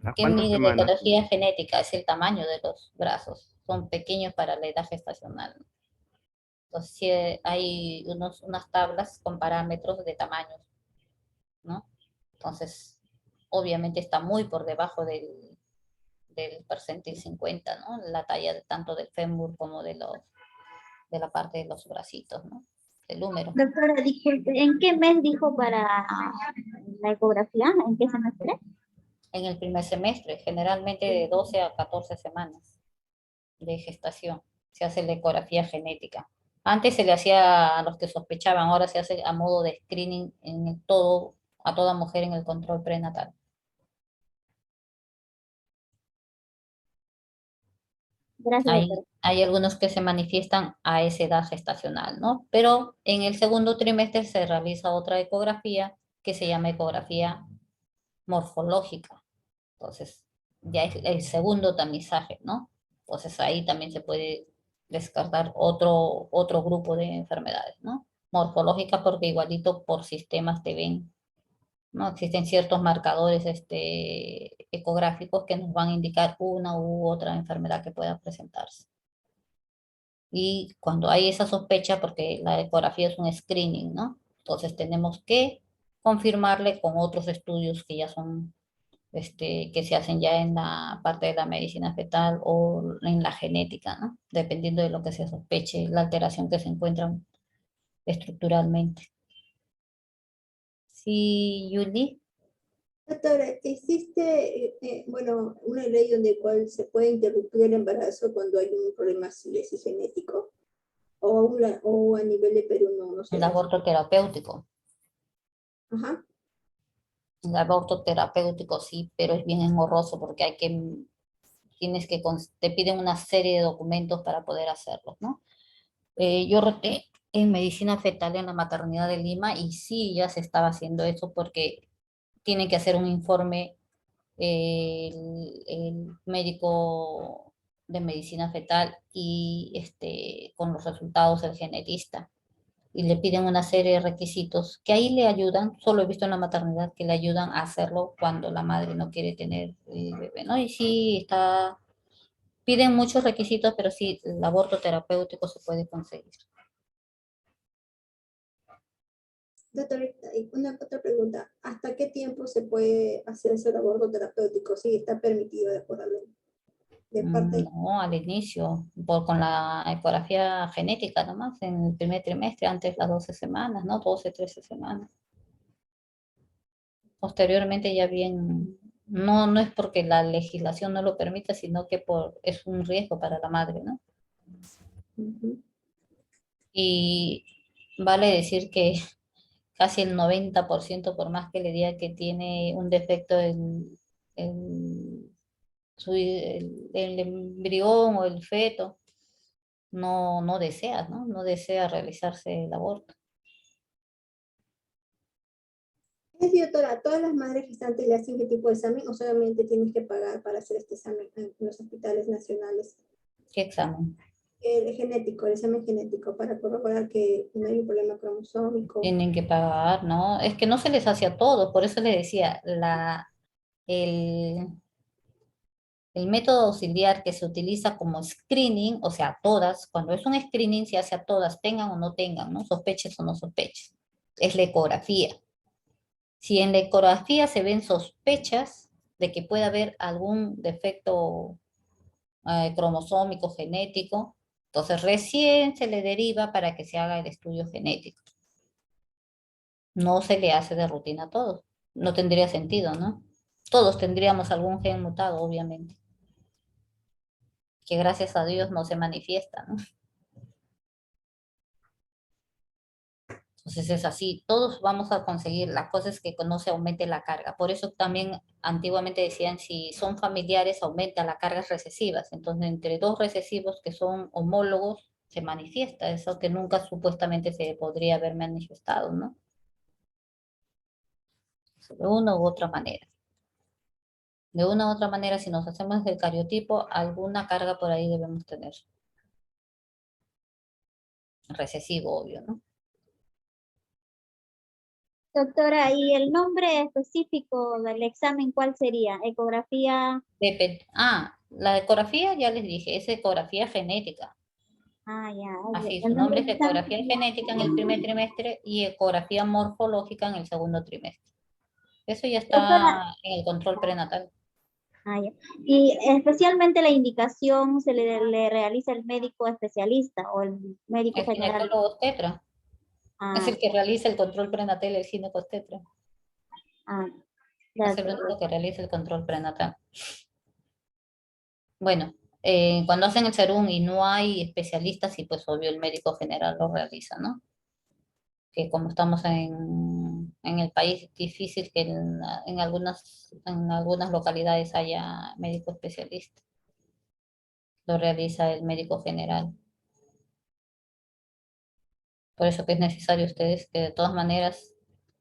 a ¿qué cuántas mide la semanas. ecografía genética? Es el tamaño de los brazos. Son pequeños para la edad gestacional. Entonces, sí, hay unas tablas con parámetros de tamaños, ¿no? Entonces, obviamente está muy por debajo del percentil 50, ¿no? La talla tanto del fémur como de la parte de los bracitos, ¿no? El húmero. Doctora, disculpe, ¿en qué mes dijo para la ecografía? ¿En qué semestre? En el primer semestre, generalmente de 12 a 14 semanas de gestación, se hace la ecografía genética. Antes se le hacía a los que sospechaban, ahora se hace a modo de screening a toda mujer en el control prenatal. Gracias, doctora. Hay algunos que se manifiestan a esa edad gestacional, ¿no? Pero en el segundo trimestre se realiza otra ecografía que se llama ecografía morfológica. Entonces, ya es el segundo tamizaje, ¿no? Entonces ahí también se puede descartar otro grupo de enfermedades, ¿no? Morfológicas porque igualito por sistemas te ven, ¿no? Existen ciertos marcadores ecográficos que nos van a indicar una u otra enfermedad que pueda presentarse. Y cuando hay esa sospecha, porque la ecografía es un screening, ¿no? Entonces tenemos que confirmarle con otros estudios que ya son, que se hacen ya en la parte de la medicina fetal o en la genética, ¿no? Dependiendo de lo que se sospeche, la alteración que se encuentra estructuralmente. Sí, Yuli. Doctora, existe, bueno, una ley donde cual se puede interrumpir el embarazo cuando hay un problema genético. o a nivel de Perú no se El hace. aborto terapéutico. Ajá. El aborto terapéutico sí, pero es bien engorroso porque te piden una serie de documentos para poder hacerlo, ¿no? Yo roté en medicina fetal en la maternidad de Lima y sí, ya se estaba haciendo eso porque tiene que hacer un informe el médico de medicina fetal y con los resultados el genetista. Y le piden una serie de requisitos que ahí le ayudan, solo he visto en la maternidad que le ayudan a hacerlo cuando la madre no quiere tener el bebé, ¿no? Y sí, piden muchos requisitos, pero sí, el aborto terapéutico se puede conseguir. Doctora, y una otra pregunta. ¿Hasta qué tiempo se puede hacer ese aborto terapéutico? Sí, está permitido de por la ley. De parte No, al inicio, con la ecografía genética nomás, en el primer trimestre, antes las 12 semanas, ¿no? 12, 13 semanas. Posteriormente ya bien, no es porque la legislación no lo permita, sino que es un riesgo para la madre, ¿no? Y vale decir que casi el 90%, por más que le diga que tiene un defecto el embrión o el feto, no desea, ¿no? No desea realizarse el aborto. ¿Es doctora, todas las madres gestantes le hacen qué tipo de examen o solamente tienes que pagar para hacer este examen en los hospitales nacionales? ¿Qué examen? El genético, el examen genético para corroborar que no hay un problema cromosómico. Tienen que pagar, ¿no? Es que no se les hace a todos, por eso les decía, el, el método auxiliar que se utiliza como screening, o sea, todas, cuando es un screening se hace a todas, tengan o no tengan, ¿no? Sospeches o no sospeches. Es la ecografía. Si en la ecografía se ven sospechas de que pueda haber algún defecto cromosómico, genético, entonces recién se le deriva para que se haga el estudio genético. No se le hace de rutina a todos. No tendría sentido, ¿no? Todos tendríamos algún gen mutado, obviamente, que gracias a Dios no se manifiesta, ¿no? Entonces es así, todos vamos a conseguir, la cosa es que no se aumente la carga. Por eso también antiguamente decían, si son familiares, aumenta las cargas recesivas. Entonces, entre dos recesivos que son homólogos, se manifiesta eso que nunca supuestamente se podría haber manifestado, ¿no? De una u otra manera. De una u otra manera, si nos hacemos el cariotipo, alguna carga por ahí debemos tener. Recesivo, obvio, ¿no? Doctora, ¿y el nombre específico del examen cuál sería? ¿Ecografía? La ecografía, ya les dije, es ecografía genética. Ah, ya. Así, El su nombre es del examen ecografía sería- genética en el primer trimestre y ecografía morfológica en el segundo trimestre. Eso ya está Doctora, en el control prenatal. ya. Y especialmente la indicación le realiza el médico especialista o el médico El general. ginecólogo obstetra es Ah, el que realiza el control prenatal, el ginecobstetra. ah, Es el doctora. único que realiza el control prenatal. Bueno, cuando hacen el serum y no hay especialistas, y pues obvio el médico general lo realiza, ¿no? Que como estamos en el país, es difícil que en algunas localidades haya médico especialista. Lo realiza el médico general. Por eso que es necesario ustedes que de todas maneras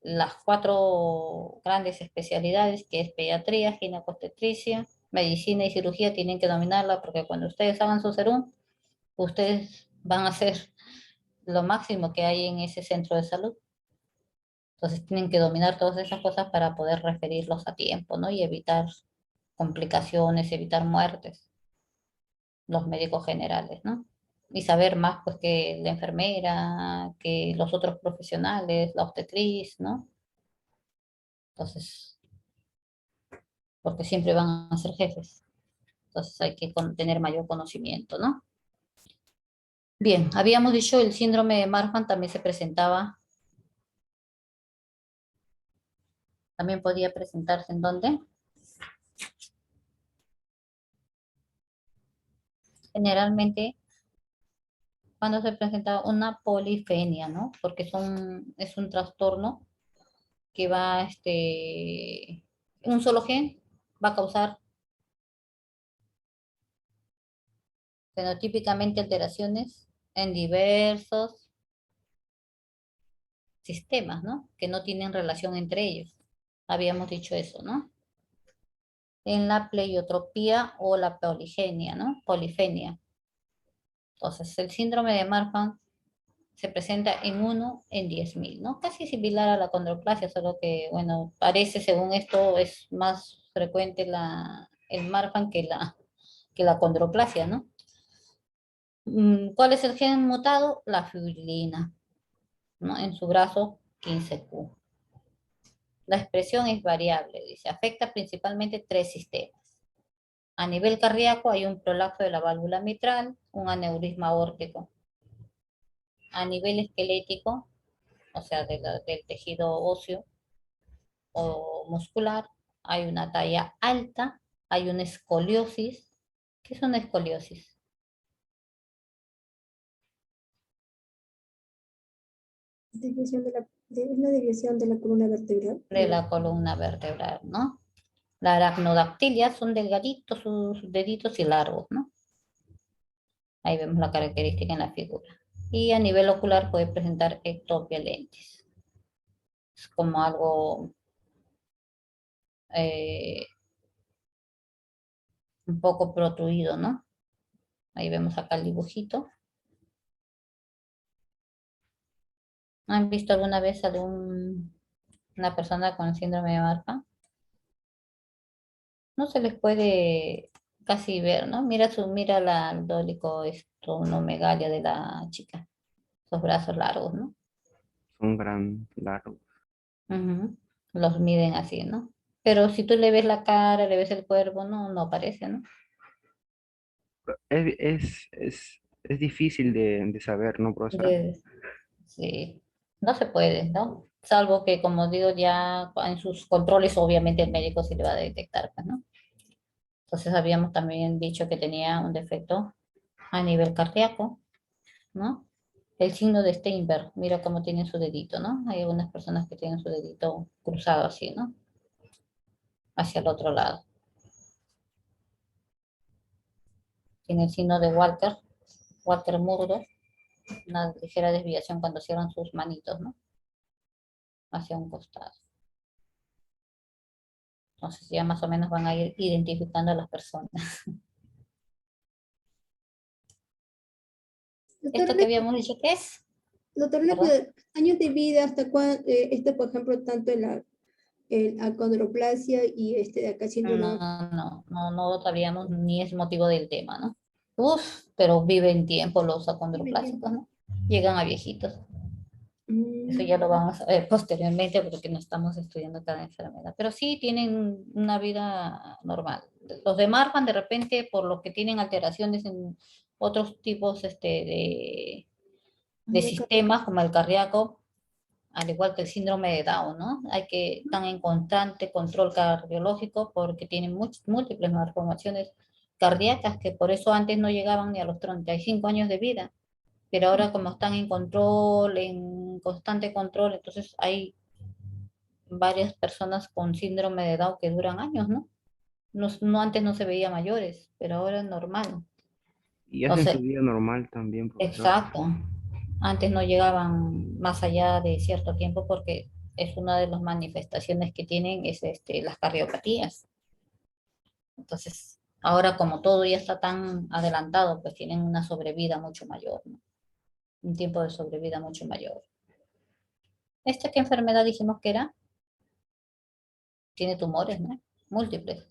las 4 grandes especialidades, que es pediatría, ginecobstetricia, medicina y cirugía, tienen que dominarla porque cuando ustedes hagan su serum, ustedes van a hacer lo máximo que hay en ese centro de salud. Entonces tienen que dominar todas esas cosas para poder referirlos a tiempo, ¿no? Y evitar complicaciones, evitar muertes, los médicos generales, ¿no? Y saber más, pues, que la enfermera, que los otros profesionales, la obstetriz, ¿no? Entonces, porque siempre van a ser jefes. Entonces hay que tener mayor conocimiento, ¿no? Bien, habíamos dicho el síndrome de Marfan también se presentaba. También podía presentarse en dónde. Generalmente cuando se presenta una polifenia, ¿no? Porque es un trastorno que va, un solo gen va a causar fenotípicamente alteraciones en diversos sistemas, ¿no? Que no tienen relación entre ellos. Habíamos dicho eso, ¿no? En la pleiotropía o la poligenia, ¿no? Polifenia. Entonces, el síndrome de Marfan se presenta en 1 en 10.000, ¿no? Casi similar a la condroplasia, solo que, bueno, parece, según esto, es más frecuente el Marfan que la condroplasia, ¿no? ¿Cuál es el gen mutado? La fibrilina, ¿no? En su brazo 15Q. La expresión es variable, dice, afecta principalmente 3 sistemas. A nivel cardíaco hay un prolapso de la válvula mitral, un aneurisma aórtico. A nivel esquelético, o sea, del tejido óseo o muscular, hay una talla alta, hay una escoliosis. ¿Qué es una escoliosis? Es una desviación de la columna vertebral. De la columna vertebral, ¿no? La aracnodactilia son delgaditos sus deditos y largos, ¿no? Ahí vemos la característica en la figura. Y a nivel ocular puede presentar ectopia lentis. Es como algo un poco protruido, ¿no? Ahí vemos acá el dibujito. ¿Han visto alguna vez una persona con síndrome de Marfan? No se les puede casi ver, ¿no? Mira la dolicoestonomegalia de la chica. Los brazos largos, ¿no? Son gran largos. Ujú. Los miden así, ¿no? Pero si tú le ves la cara, le ves el cuerpo, no aparece, ¿no? Es difícil de saber, ¿no, profesora? Sí, no se puede, ¿no? Salvo que, como digo, ya en sus controles, obviamente el médico sí le va a detectar, pues, ¿no? Entonces habíamos también dicho que tenía un defecto a nivel cardíaco, ¿no? El signo de Steinberg, mira cómo tiene su dedito, ¿no? Hay algunas personas que tienen su dedito cruzado así, ¿no? Hacia el otro lado. Tiene el signo de Walker Murdo, una ligera desviación cuando cierran sus manitos, ¿no? Hacia un costado. Entonces ya más o menos van a ir identificando a las personas. ¿Esto que habíamos dicho qué es? Doctor, años de vida, ¿hasta cuándo? Por ejemplo, tanto el acondroplasia y de acá síndrome. No sabíamos ni es motivo del tema, ¿no? Uf, pero viven tiempo los acondroplásicos, ¿no? Llegan a viejitos. Eso ya lo vamos a ver posteriormente porque no estamos estudiando cada enfermedad. Pero sí tienen una vida normal. Los de Marfan, de repente, por lo que tienen alteraciones en otros tipos de sistemas, como el cardíaco, al igual que el síndrome de Down, ¿no? Están en constante control cardiológico porque tienen múltiples malformaciones cardíacas que por eso antes no llegaban ni a los 35 años de vida. Pero ahora como están en control, en constante control, entonces hay varias personas con síndrome de Down que duran años, ¿no? Antes no se veía mayores, pero ahora es normal. Y hacen su vida normal también, profesor. Exacto. Antes no llegaban más allá de cierto tiempo porque es una de las manifestaciones que tienen es las cardiopatías. Entonces, ahora como todo ya está tan adelantado, pues tienen una sobrevida mucho mayor, ¿no? Un tiempo de sobrevida mucho mayor. ¿Qué enfermedad dijimos que era? Tiene tumores, ¿no? Múltiples.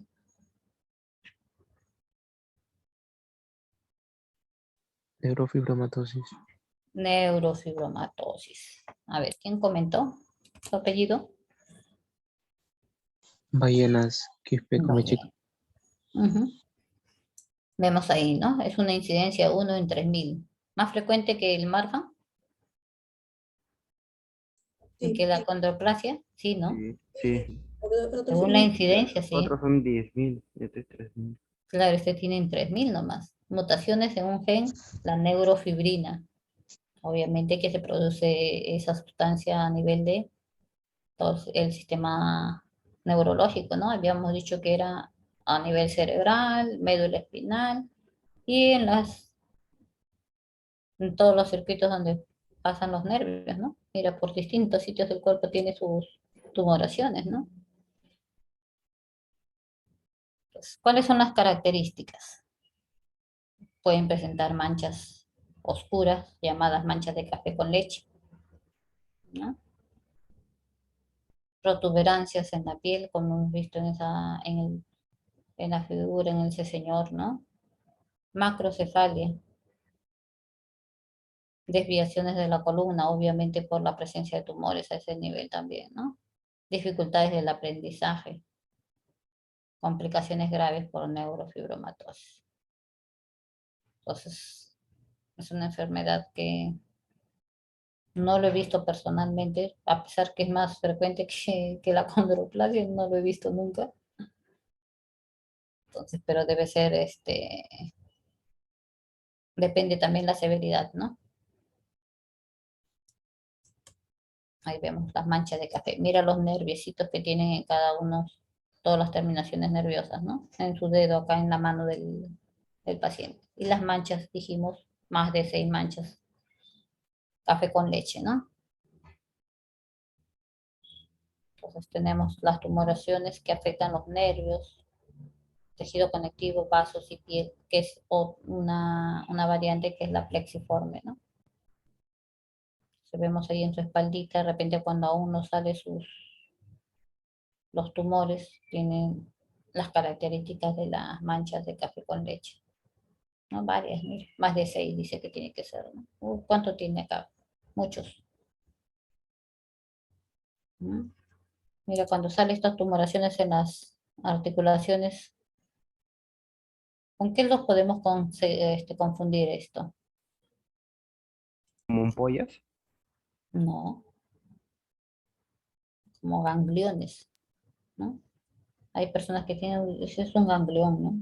Neurofibromatosis. Neurofibromatosis. A ver, ¿quién comentó su apellido? Ballenas, Quispe, Comechico. Vemos ahí, ¿no? Es una incidencia 1 en 3.000. ¿Más frecuente que el Marfan? ¿Y que la condroplasia? Sí, ¿no? Sí. Según la incidencia, sí. Otros son 10.000, este es 3.000. Claro, tiene 3.000 nomás. Mutaciones en un gen, la neurofibrina. Obviamente que se produce esa sustancia a nivel de todo el sistema neurológico, ¿no? Habíamos dicho que era a nivel cerebral, médula espinal y en todos los circuitos donde pasan los nervios, ¿no? Mira, por distintos sitios del cuerpo tiene sus tumoraciones, ¿no? Entonces, ¿cuáles son las características? Pueden presentar manchas oscuras, llamadas manchas de café con leche, ¿no? Protuberancias en la piel, como hemos visto en la figura, en ese señor, ¿no? Macrocefalia, desviaciones de la columna, obviamente por la presencia de tumores a ese nivel también, ¿no? Dificultades del aprendizaje, complicaciones graves por neurofibromatosis. Entonces, es una enfermedad que no lo he visto personalmente, a pesar que es más frecuente que la condroplasia, no lo he visto nunca. Entonces, pero debe ser, depende también la severidad, ¿no? Ahí vemos las manchas de café. Mira los nerviecitos que tienen en cada uno, todas las terminaciones nerviosas, ¿no? En su dedo, acá en la mano del paciente. Y las manchas, dijimos, más de 6 manchas. Café con leche, ¿no? Entonces tenemos las tumoraciones que afectan los nervios, tejido conectivo, vasos y piel, que es una variante que es la plexiforme, ¿no? Se vemos ahí en su espaldita, de repente cuando aún no sale los tumores, tienen las características de las manchas de café con leche. ¿No? Varias, mira, más de 6 dice que tiene que ser, ¿no? ¿Cuánto tiene acá? Muchos. ¿Mm? Mira, cuando salen estas tumoraciones en las articulaciones, ¿con qué los podemos confundir esto? ¿Como ampollas? No, como gangliones, ¿no? Hay personas que tienen, ese es un ganglión, ¿no?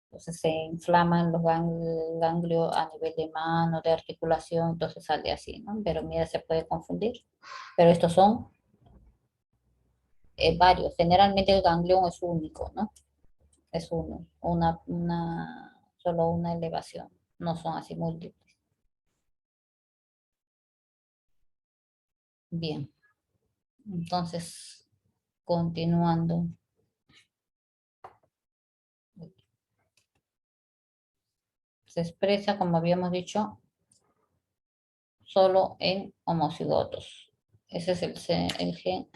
Entonces se inflaman los ganglios a nivel de mano, de articulación, entonces sale así, ¿no? Pero mira, se puede confundir. Pero estos son varios. Generalmente el ganglión es único, ¿no? Es uno, solo una elevación. No son así múltiples. Bien. Entonces, continuando. Se expresa, como habíamos dicho, solo en homocigotos. Ese es el gen.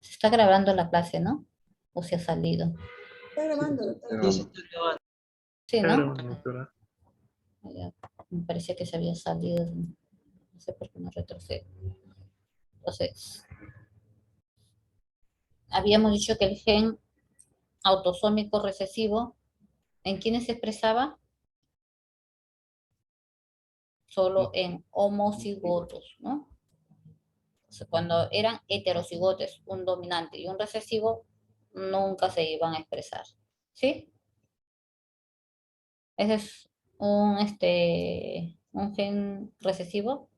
Se está grabando la clase, ¿no? ¿O se ha salido? Está grabando, doctora. Sí, se está grabando. Sí, ¿no? Claro, doctora. Ya, me parecía que se había salido. No sé por qué no retrocede. Entonces, habíamos dicho que el gen autosómico recesivo, ¿en quiénes se expresaba? Solo en homocigotos, ¿no? Entonces, cuando eran heterocigotes, un dominante y un recesivo, nunca se iban a expresar, ¿sí? Ese es un gen recesivo,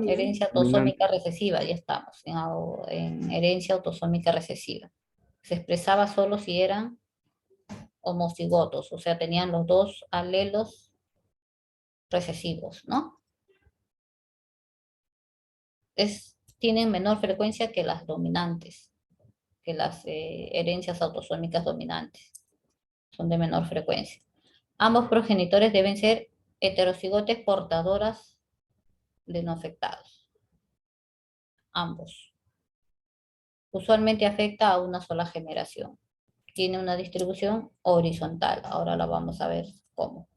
herencia autosómica recesiva, ya estamos, en herencia autosómica recesiva. Se expresaba solo si eran homocigotos, o sea, tenían los dos alelos recesivos, ¿no? Tienen menor frecuencia que las dominantes, que las herencias autosómicas dominantes. Son de menor frecuencia. Ambos progenitores deben ser heterocigotes portadoras de no afectados. Ambos. Usualmente afecta a una sola generación. Tiene una distribución horizontal. Ahora la vamos a ver cómo.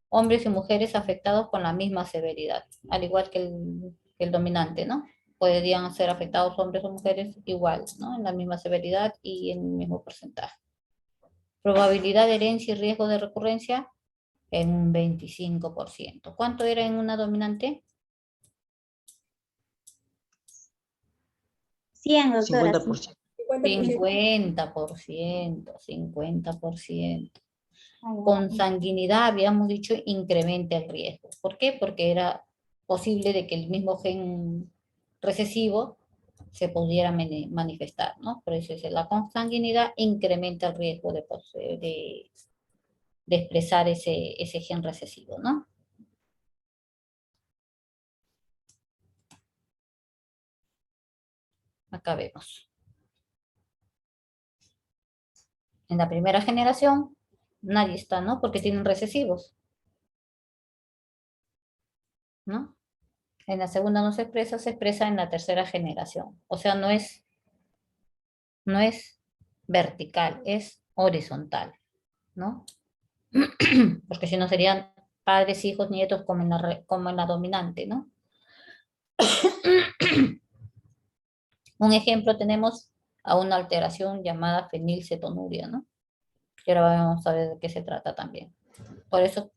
Hombres y mujeres afectados con la misma severidad, al igual que el dominante, ¿no? Podrían ser afectados hombres o mujeres igual, ¿no? En la misma severidad y en el mismo porcentaje. Probabilidad de herencia y riesgo de recurrencia en un 25%. ¿Cuánto era en una dominante? 100, doctora. 50%. 50%, 50%. consanguinidad, habíamos dicho, incrementa el riesgo. ¿Por qué? Porque era posible de que el mismo gen recesivo se pudiera manifestar, ¿no? Por eso la consanguinidad incrementa el riesgo de expresar ese gen recesivo, ¿no? Acá vemos. En la primera generación, nadie está, ¿no? Porque tienen recesivos, ¿no? En la segunda no se expresa en la tercera generación. O sea, no es vertical, es horizontal, ¿no? Porque si no serían padres, hijos, nietos como en la dominante, ¿no? Un ejemplo tenemos a una alteración llamada fenilcetonuria, ¿no? Y ahora vamos a ver de qué se trata también. Por eso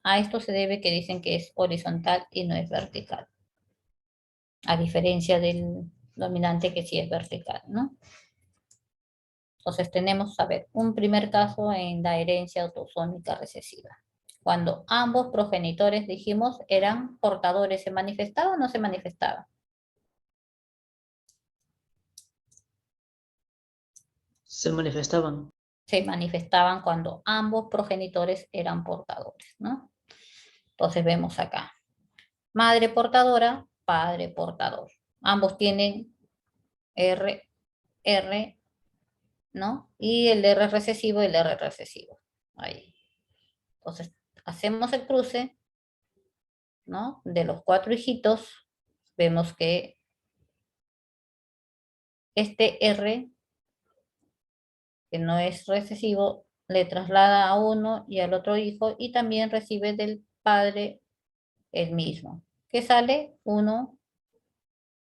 a esto se debe que dicen que es horizontal y no es vertical. A diferencia del dominante que sí es vertical, ¿no? Entonces tenemos, a ver, un primer caso en la herencia autosómica recesiva. Cuando ambos progenitores, dijimos, eran portadores, ¿se manifestaba o no se manifestaba? Se manifestaban. Se manifestaban cuando ambos progenitores eran portadores, ¿no? Entonces vemos acá. Madre portadora, padre portador. Ambos tienen R, ¿no? Y el R recesivo y el R recesivo. Ahí. Entonces, hacemos el cruce, ¿no? De los 4 hijitos, vemos que este R, que no es recesivo, le traslada a uno y al otro hijo y también recibe del padre el mismo. Que sale 1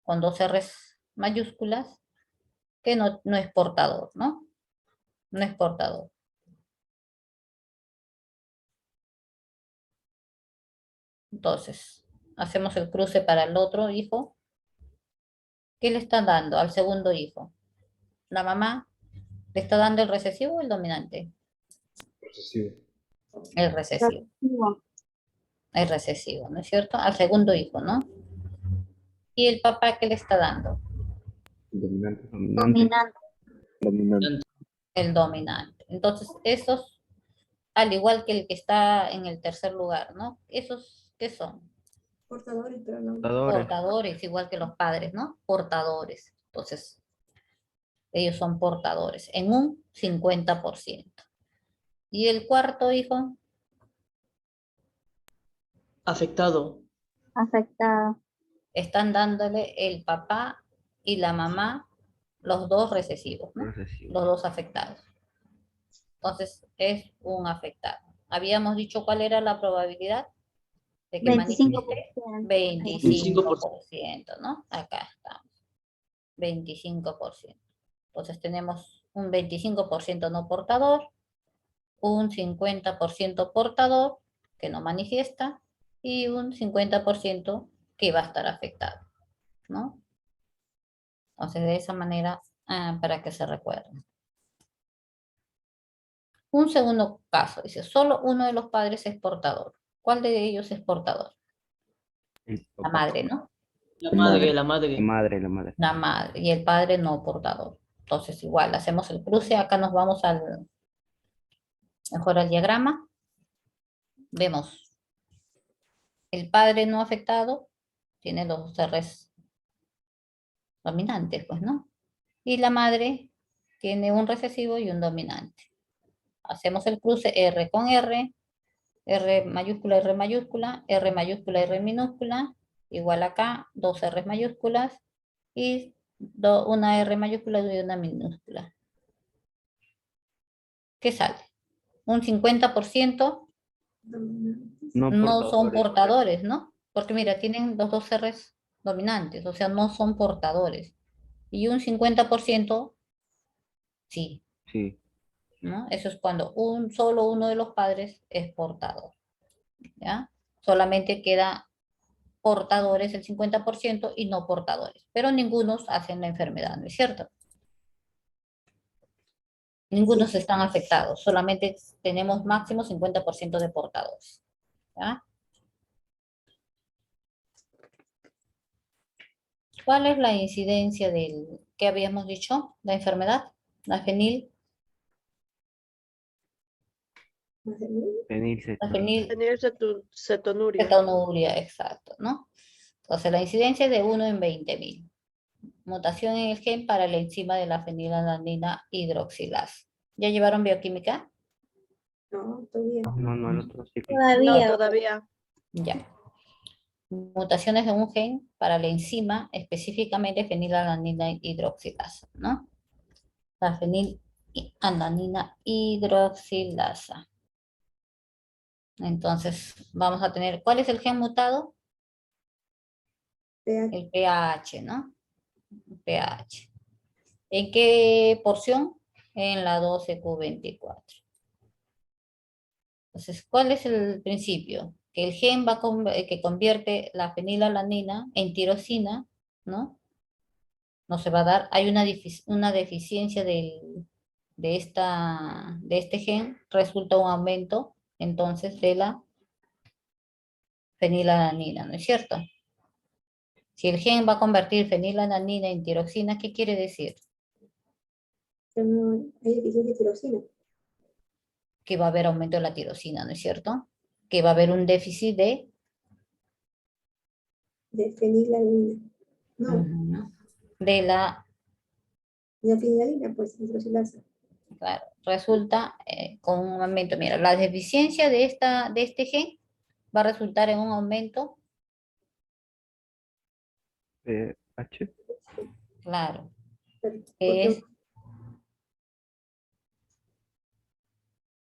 con 2 R's mayúsculas, que no es portador, ¿no? No es portador. Entonces, hacemos el cruce para el otro hijo. ¿Qué le están dando al segundo hijo? La mamá le está dando el recesivo o el dominante. Recesivo. El recesivo. El recesivo, ¿no es cierto? Al segundo hijo, ¿no? ¿Y el papá qué le está dando? Dominante. Dominante. El dominante. Entonces, esos, al igual que el que está en el tercer lugar, ¿no? ¿Esos qué son? Portadores, pero no. Portadores, igual que los padres, ¿no? Portadores. Entonces, ellos son portadores en un 50%. ¿Y el cuarto hijo? Afectado. Afectado. Están dándole el papá y la mamá, los dos recesivos, ¿no? Los dos afectados. Entonces, es un afectado. Habíamos dicho cuál era la probabilidad de que 25%. manifieste 25%, ¿no? Acá estamos. 25%. Entonces tenemos un 25% no portador, un 50% portador que no manifiesta y un 50% que va a estar afectado, ¿no? Entonces de esa manera, para que se recuerden. Un segundo caso, dice, solo uno de los padres es portador. ¿Cuál de ellos es portador? La madre, ¿no? La madre. La madre. La madre y el padre no portador. Entonces igual, hacemos el cruce, acá nos vamos mejor al diagrama. Vemos, el padre no afectado tiene los R's dominantes, pues, ¿no? Y la madre tiene un recesivo y un dominante. Hacemos el cruce R con R, R mayúscula, R mayúscula, R mayúscula, R minúscula, igual acá, 2 R mayúsculas y una R mayúscula y una minúscula. ¿Qué sale? Un 50% no son portadores, ¿no? Porque mira, tienen los 2 R's dominantes, o sea, no son portadores. Y un 50% sí. Sí. ¿No? Eso es cuando solo uno de los padres es portador, ¿ya? Solamente queda portadores el 50% y no portadores, pero ninguno hacen la enfermedad, ¿no es cierto? Ninguno se están afectados, solamente tenemos máximo 50% de portadores. ¿Ya? ¿Cuál es la incidencia del, qué habíamos dicho? La enfermedad, la Fenilcetonúrica. fenilcetonuria, exacto, ¿no? Entonces, la incidencia es de 1 en 20.000. Mutación en el gen para la enzima de la fenilalanina hidroxilasa. ¿Ya llevaron bioquímica? No, todavía. No, el otro ciclo. No, todavía. Ya. Mutaciones de un gen para la enzima, específicamente fenilalanina hidroxilasa, ¿no? La fenilalanina hidroxilasa. Entonces, vamos a tener, ¿cuál es el gen mutado? El pH, ¿no? pH. ¿En qué porción? En la 12q24. Entonces, ¿cuál es el principio? Que el gen que convierte la fenilalanina en tirosina, ¿no? No se va a dar, hay una deficiencia de este gen, resulta un aumento entonces de la fenilalanina, ¿no es cierto? Si el gen va a convertir fenilalanina en tiroxina, ¿qué quiere decir? No hay deficiencia de tirosina. Que va a haber aumento de la tirosina, ¿no es cierto? Que va a haber un déficit de fenilalanina. No, de la, la fenilalina, pues, hidroxilasa. claro, resulta con un aumento. Mira, la deficiencia de este gen va a resultar en un aumento, H. claro, que es,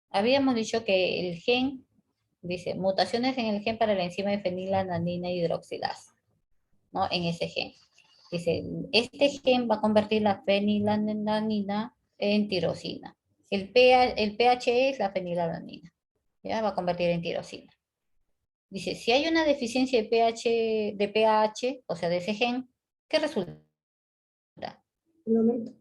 habíamos dicho que el gen, dice, mutaciones en el gen para la enzima de fenilalanina hidroxilasa, ¿no? En ese gen. Dice, este gen va a convertir la fenilalanina en tirosina. El pH es la fenilalanina, ¿ya? Va a convertir en tirosina. Dice, si hay una deficiencia de pH, o sea, de ese gen, ¿qué resulta? Un aumento.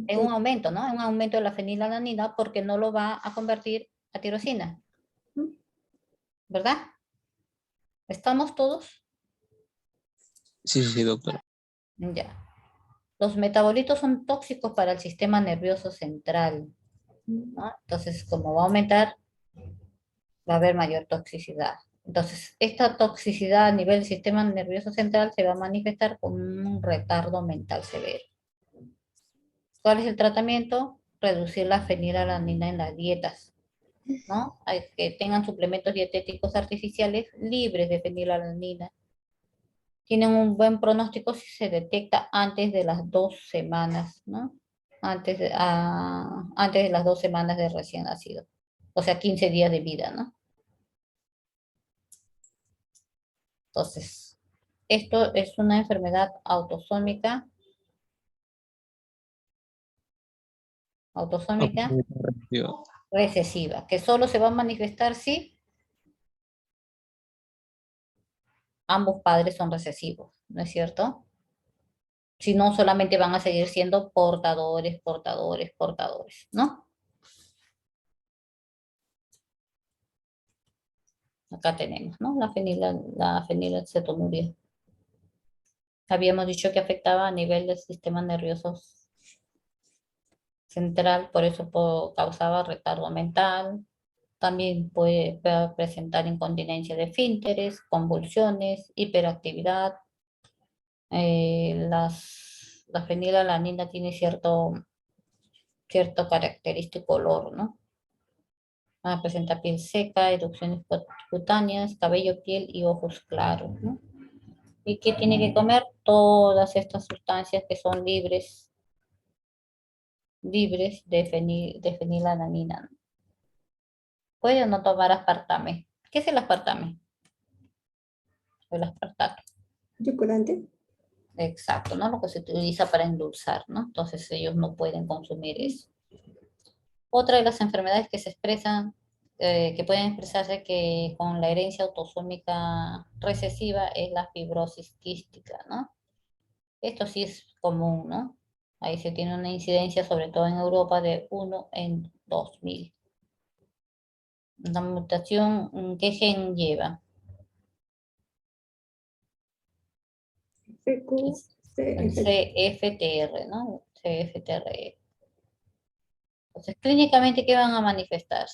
En un aumento, ¿no? En un aumento de la fenilalanina porque no lo va a convertir a tirosina. ¿Verdad? ¿Estamos todos? Sí, doctora. Ya. Los metabolitos son tóxicos para el sistema nervioso central, ¿no? Entonces, como va a aumentar, va a haber mayor toxicidad. Entonces, esta toxicidad a nivel del sistema nervioso central se va a manifestar con un retardo mental severo. ¿Cuál es el tratamiento? Reducir la fenilalanina en las dietas, ¿no? Hay que tengan suplementos dietéticos artificiales libres de fenilalanina. Tienen un buen pronóstico si se detecta antes de las 2 semanas, ¿no? Antes de las 2 semanas de recién nacido. O sea, 15 días de vida, ¿no? Entonces, esto es una enfermedad autosómica recesiva, que solo se va a manifestar si ambos padres son recesivos, ¿no es cierto? Si no, solamente van a seguir siendo portadores, ¿no? Acá tenemos, ¿no? La fenilacetonuria. Habíamos dicho que afectaba a nivel del sistema nervioso central, por eso causaba retardo mental. También puede presentar incontinencia de esfínteres, convulsiones, hiperactividad. La fenilalanina tiene cierto característico olor, ¿no? Presenta piel seca, erupciones cutáneas, cabello, piel y ojos claros, ¿no? ¿Y qué tiene que comer? Todas estas sustancias que son libres de fenilalanina, ¿no? Puede o no tomar aspartame. ¿Qué es el aspartame? El aspartato. ¿Chocolate? Exacto, ¿no? Lo que se utiliza para endulzar, ¿no? Entonces ellos no pueden consumir eso. Otra de las enfermedades que se expresan, que pueden expresarse con la herencia autosómica recesiva es la fibrosis quística, ¿no? Esto sí es común, ¿no? Ahí se tiene una incidencia, sobre todo en Europa, de 1 en 2000. La mutación, ¿qué gen lleva? El CFTR, ¿no? CFTR. Entonces, clínicamente, ¿qué van a manifestar?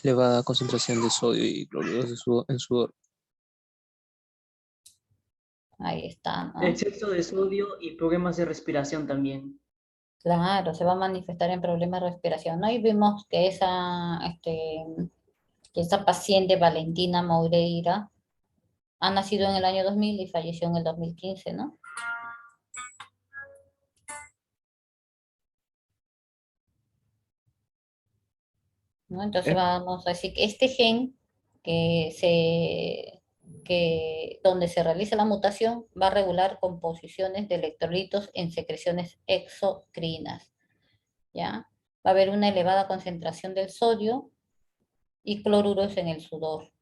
Elevada concentración de sodio y cloruro en sudor. Ahí está, ¿no? Exceso de sodio y problemas de respiración también. Claro, se va a manifestar en problemas de respiración, ¿no? Y vimos que esa paciente, Valentina Moreira, ha nacido en el año 2000 y falleció en el 2015, ¿no? ¿No? Entonces vamos a decir que este gen donde se realiza la mutación va a regular composiciones de electrolitos en secreciones exocrinas, ¿ya? Va a haber una elevada concentración del sodio y cloruros en el sudor.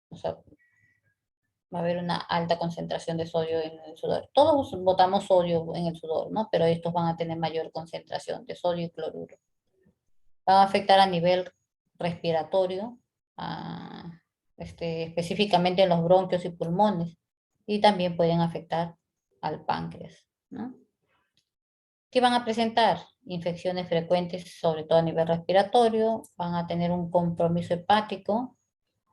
O sea, va a haber una alta concentración de sodio en el sudor. Todos botamos sodio en el sudor, ¿no? Pero estos van a tener mayor concentración de sodio y cloruro. Van a afectar a nivel respiratorio, específicamente en los bronquios y pulmones, y también pueden afectar al páncreas, ¿no? ¿Qué van a presentar? Infecciones frecuentes, sobre todo a nivel respiratorio, van a tener un compromiso hepático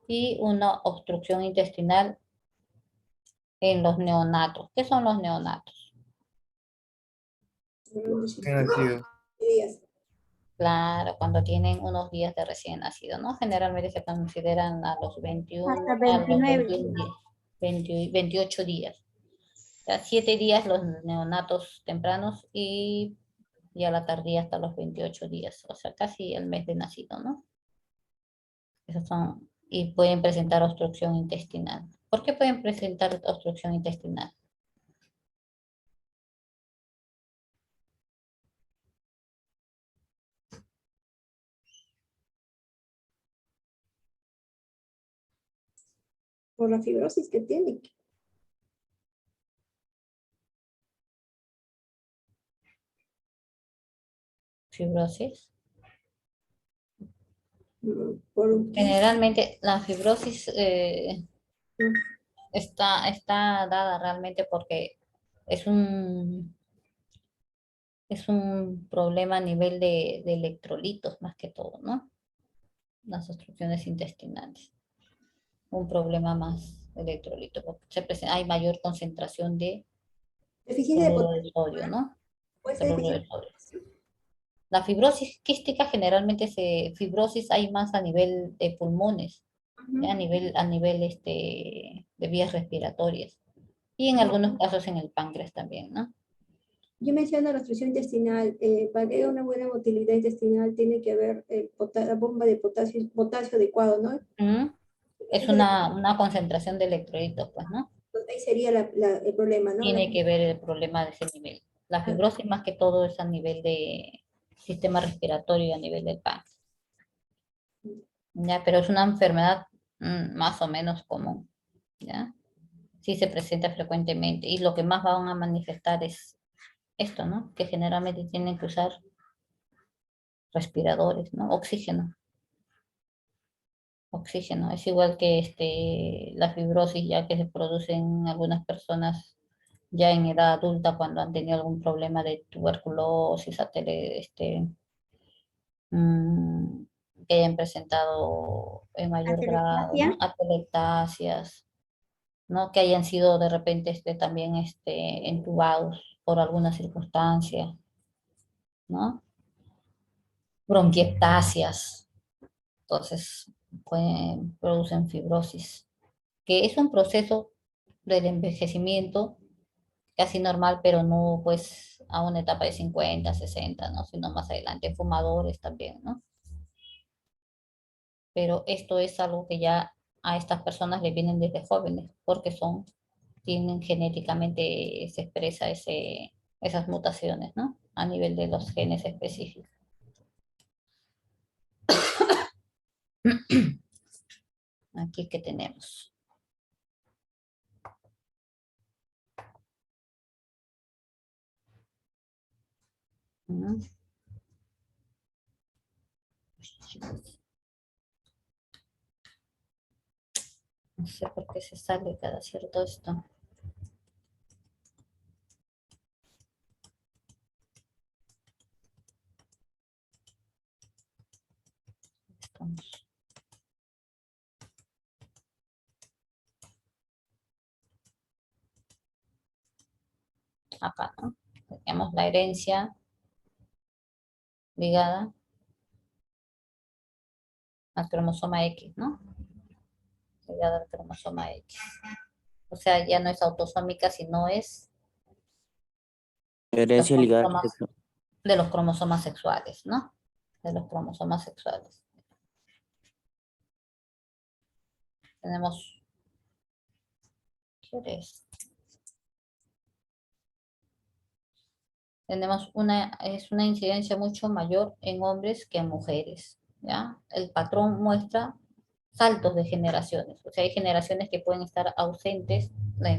y una obstrucción intestinal en los neonatos. ¿Qué son los neonatos? Claro, cuando tienen unos días de recién nacido, ¿no? Generalmente se consideran a los 21, Hasta a los 29. 21 días, 28 días. O sea, 7 días los neonatos tempranos y a la tardía hasta los 28 días, o sea, casi el mes de nacido, ¿no? Esos son, y pueden presentar obstrucción intestinal. ¿Por qué pueden presentar obstrucción intestinal? Por la fibrosis que tiene. Fibrosis. Por Generalmente la fibrosis está dada realmente porque es un problema a nivel de electrolitos más que todo, ¿no? Las obstrucciones intestinales. Un problema más de electrolitos, porque hay mayor concentración de deficiencia de cloruro de potasio. sodio, ¿no? Puede ser Cloruro de deficiencia de sodio. potasio. La fibrosis quística generalmente fibrosis hay más a nivel de pulmones, ¿ya? A nivel de vías respiratorias. Y en algunos casos en el páncreas también, ¿no? Yo menciono la obstrucción intestinal. Para que haya una buena motilidad intestinal tiene que haber la bomba de potasio adecuado, ¿no? Es una concentración de electrolitos, pues, ¿no? Pues ahí sería el problema, ¿no? Tiene que ver el problema de ese nivel. La fibrosis más que todo es a nivel de sistema respiratorio y a nivel del páncreas. ¿Ya? Pero es una enfermedad más o menos común, ¿ya? Sí se presenta frecuentemente y lo que más van a manifestar es esto, ¿no? Que generalmente tienen que usar respiradores, ¿no? Oxígeno. Oxígeno. Es igual que la fibrosis ya que se produce en algunas personas ya en edad adulta cuando han tenido algún problema de tuberculosis, que hayan presentado en mayor grado, ¿no? Atelectasias, ¿no? Que hayan sido de repente también entubados por alguna circunstancia, ¿no? Bronquiectasias, entonces producen fibrosis, que es un proceso del envejecimiento casi normal, pero no pues a una etapa de 50, 60, ¿no? Sino más adelante, fumadores también, ¿no? Pero esto es algo que ya a estas personas le vienen desde jóvenes, porque tienen genéticamente, se expresa esas mutaciones, ¿no? A nivel de los genes específicos. Aquí que tenemos. No sé por qué se sale cada cierto esto. Estamos. Acá, ¿no? Tenemos la herencia ligada al cromosoma X, ¿no? Ligada al cromosoma X. O sea, ya no es autosómica, sino es Herencia ligada al cromosomas, sexo. de los cromosomas sexuales, ¿no? De los cromosomas sexuales. Tenemos, ¿qué es? Tenemos es una incidencia mucho mayor en hombres que en mujeres, ¿ya? El patrón muestra saltos de generaciones, o sea, hay generaciones que pueden estar ausentes la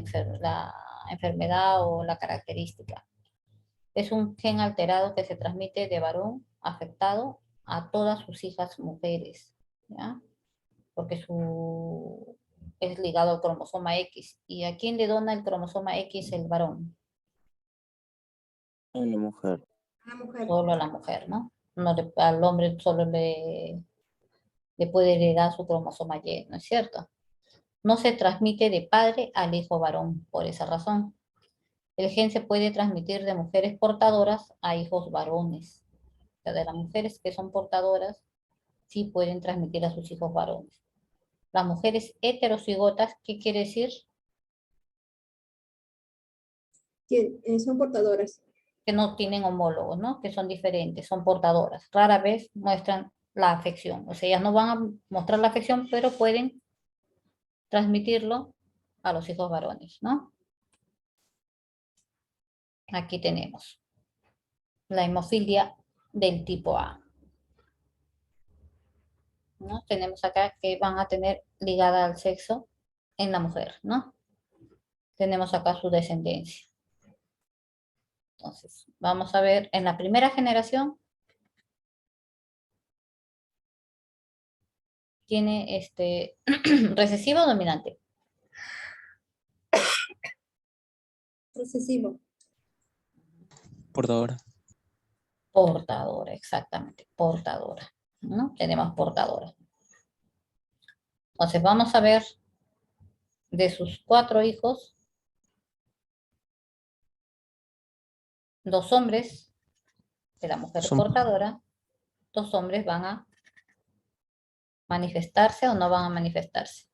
enfermedad o la característica. Es un gen alterado que se transmite de varón afectado a todas sus hijas mujeres, ¿ya? Porque es ligado al cromosoma X. ¿Y a quién le dona el cromosoma X el varón? A la mujer. Solo a la mujer, ¿no? Al hombre solo le puede heredar su cromosoma Y, ¿no es cierto? No se transmite de padre al hijo varón, por esa razón. El gen se puede transmitir de mujeres portadoras a hijos varones. O sea, de las mujeres que son portadoras, sí pueden transmitir a sus hijos varones. Las mujeres heterocigotas, ¿qué quiere decir? Que son portadoras. Que no tienen homólogos, ¿no? Que son diferentes, son portadoras. Rara vez muestran la afección. O sea, ellas no van a mostrar la afección, pero pueden transmitirlo a los hijos varones, ¿no? Aquí tenemos la hemofilia del tipo A, ¿no? Tenemos acá que van a tener ligada al sexo en la mujer, ¿no? Tenemos acá su descendencia. Entonces, vamos a ver en la primera generación tiene recesivo o dominante. Recesivo. Portadora. Portadora, exactamente, portadora, ¿no? Tenemos portadora. Entonces vamos a ver de sus 4 hijos, 2 hombres de la mujer portadora, 2 hombres van a manifestarse o no van a manifestarse.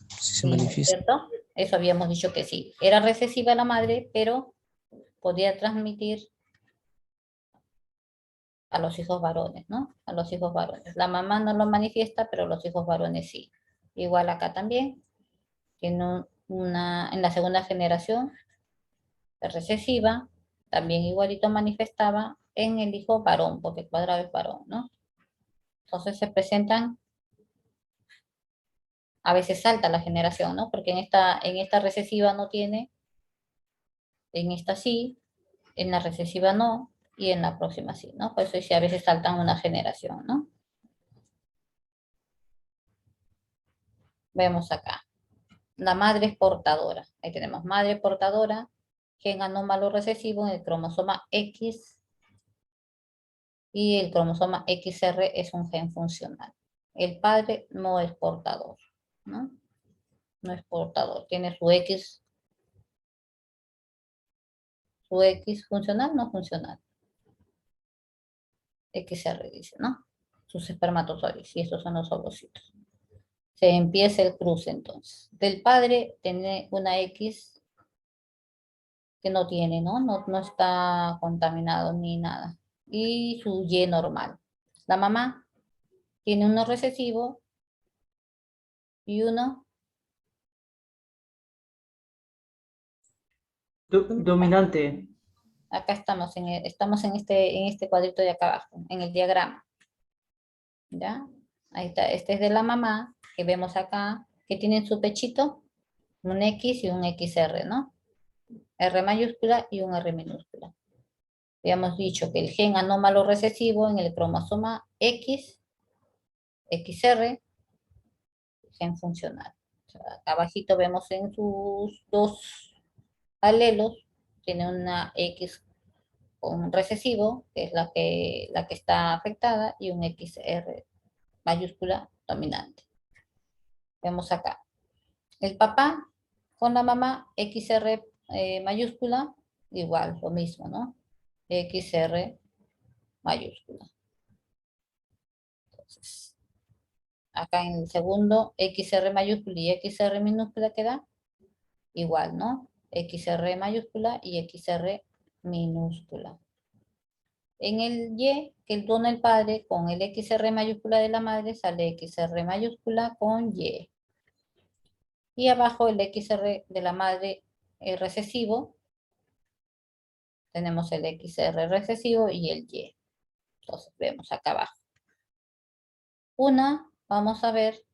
Sí, se manifiesta. ¿Cierto? Eso habíamos dicho que sí. Era recesiva la madre, pero podía transmitir a los hijos varones, ¿no? A los hijos varones. La mamá no lo manifiesta, pero los hijos varones sí. Igual acá también. Tiene en la segunda generación recesiva, también igualito manifestaba en el hijo varón, porque cuadrado es varón, ¿no? Entonces se presentan, a veces salta la generación, ¿no? Porque en esta recesiva no tiene, en esta sí, en la recesiva no, y en la próxima sí, ¿no? Por eso sí, a veces saltan una generación, ¿no? Vemos acá. La madre es portadora. Ahí tenemos madre portadora, gen anómalo recesivo en el cromosoma X, y el cromosoma XR es un gen funcional. El padre no es portador, ¿no? No es portador. Tiene su X funcional, no funcional. XR dice, ¿no? Sus espermatozoides, y estos son los ovocitos. Se empieza el cruce entonces. Del padre tiene una X que no tiene, ¿no? No está contaminado ni nada. Y su Y normal. La mamá tiene uno recesivo y uno dominante. acá estamos en este cuadrito de acá abajo, en el diagrama. ¿Ya? Ahí está, este es de la mamá, que vemos acá, que tienen su pechito, un X y un XR, ¿no? R mayúscula y un R minúscula. Habíamos dicho que el gen anómalo recesivo en el cromosoma X, XR, gen funcional. O sea, acá abajito vemos en sus dos alelos, tiene una X con recesivo, que es la que está afectada, y un XR mayúscula dominante. Vemos acá. El papá con la mamá, XR mayúscula, igual, lo mismo, ¿no? XR mayúscula. Entonces, acá en el segundo, XR mayúscula y XR minúscula queda igual, ¿no? XR mayúscula y XR minúscula. En el Y, que dona el padre, con el XR mayúscula de la madre, sale XR mayúscula con Y. Y abajo el XR de la madre recesivo, tenemos el XR recesivo y el Y. Entonces vemos acá abajo. Una, vamos a ver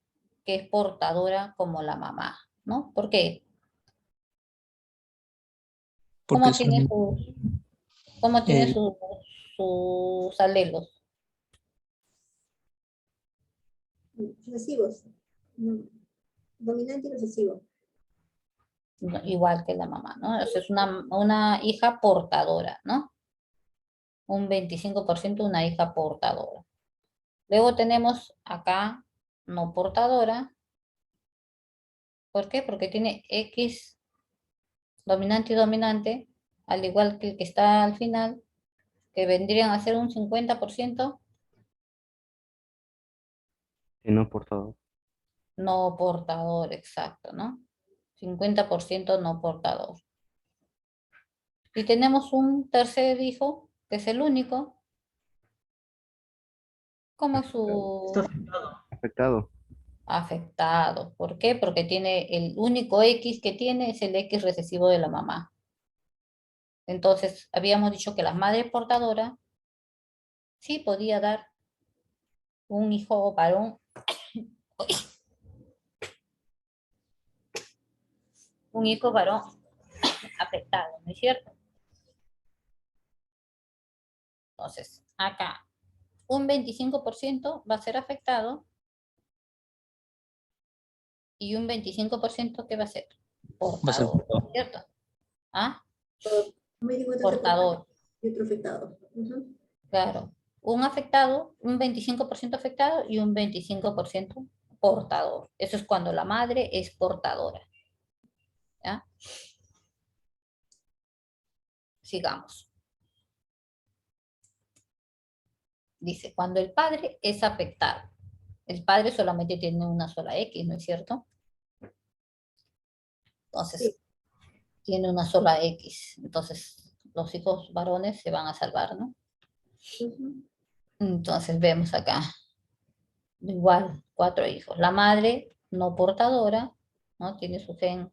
que es portadora como la mamá, ¿no? ¿Por qué? ¿Cómo tiene sus alelos? Recesivos. Dominante y recesivo. Igual que la mamá, ¿no? O sea, es una hija portadora, ¿no? Un 25% una hija portadora. Luego tenemos acá no portadora. ¿Por qué? Porque tiene X dominante y dominante, al igual que el que está al final, que vendrían a ser un 50% Y no portador. no portador, exacto, ¿no? 50% no portador. Y tenemos un tercer hijo, que es el único. ¿Cómo es su...? Afectado. Afectado. ¿Por qué? Porque tiene el único X que tiene es el X recesivo de la mamá. Entonces, habíamos dicho que la madre portadora sí podía dar un hijo varón, un hijo varón afectado, ¿no es cierto? Entonces, acá, un 25% va a ser afectado y un 25% ¿qué va a ser? Portador, ¿no es cierto? ¿Ah? Portador. Y otro afectado. Claro. Un afectado, un 25% afectado y un 25% portador. Eso es cuando la madre es portadora. ¿Ya? Sigamos. Dice, cuando el padre es afectado. El padre solamente tiene una sola X, ¿no es cierto? Entonces, tiene una sola X. Entonces, los hijos varones se van a salvar, ¿no? Entonces, vemos acá. Igual, 4 hijos. La madre no portadora, ¿no? Tiene su gen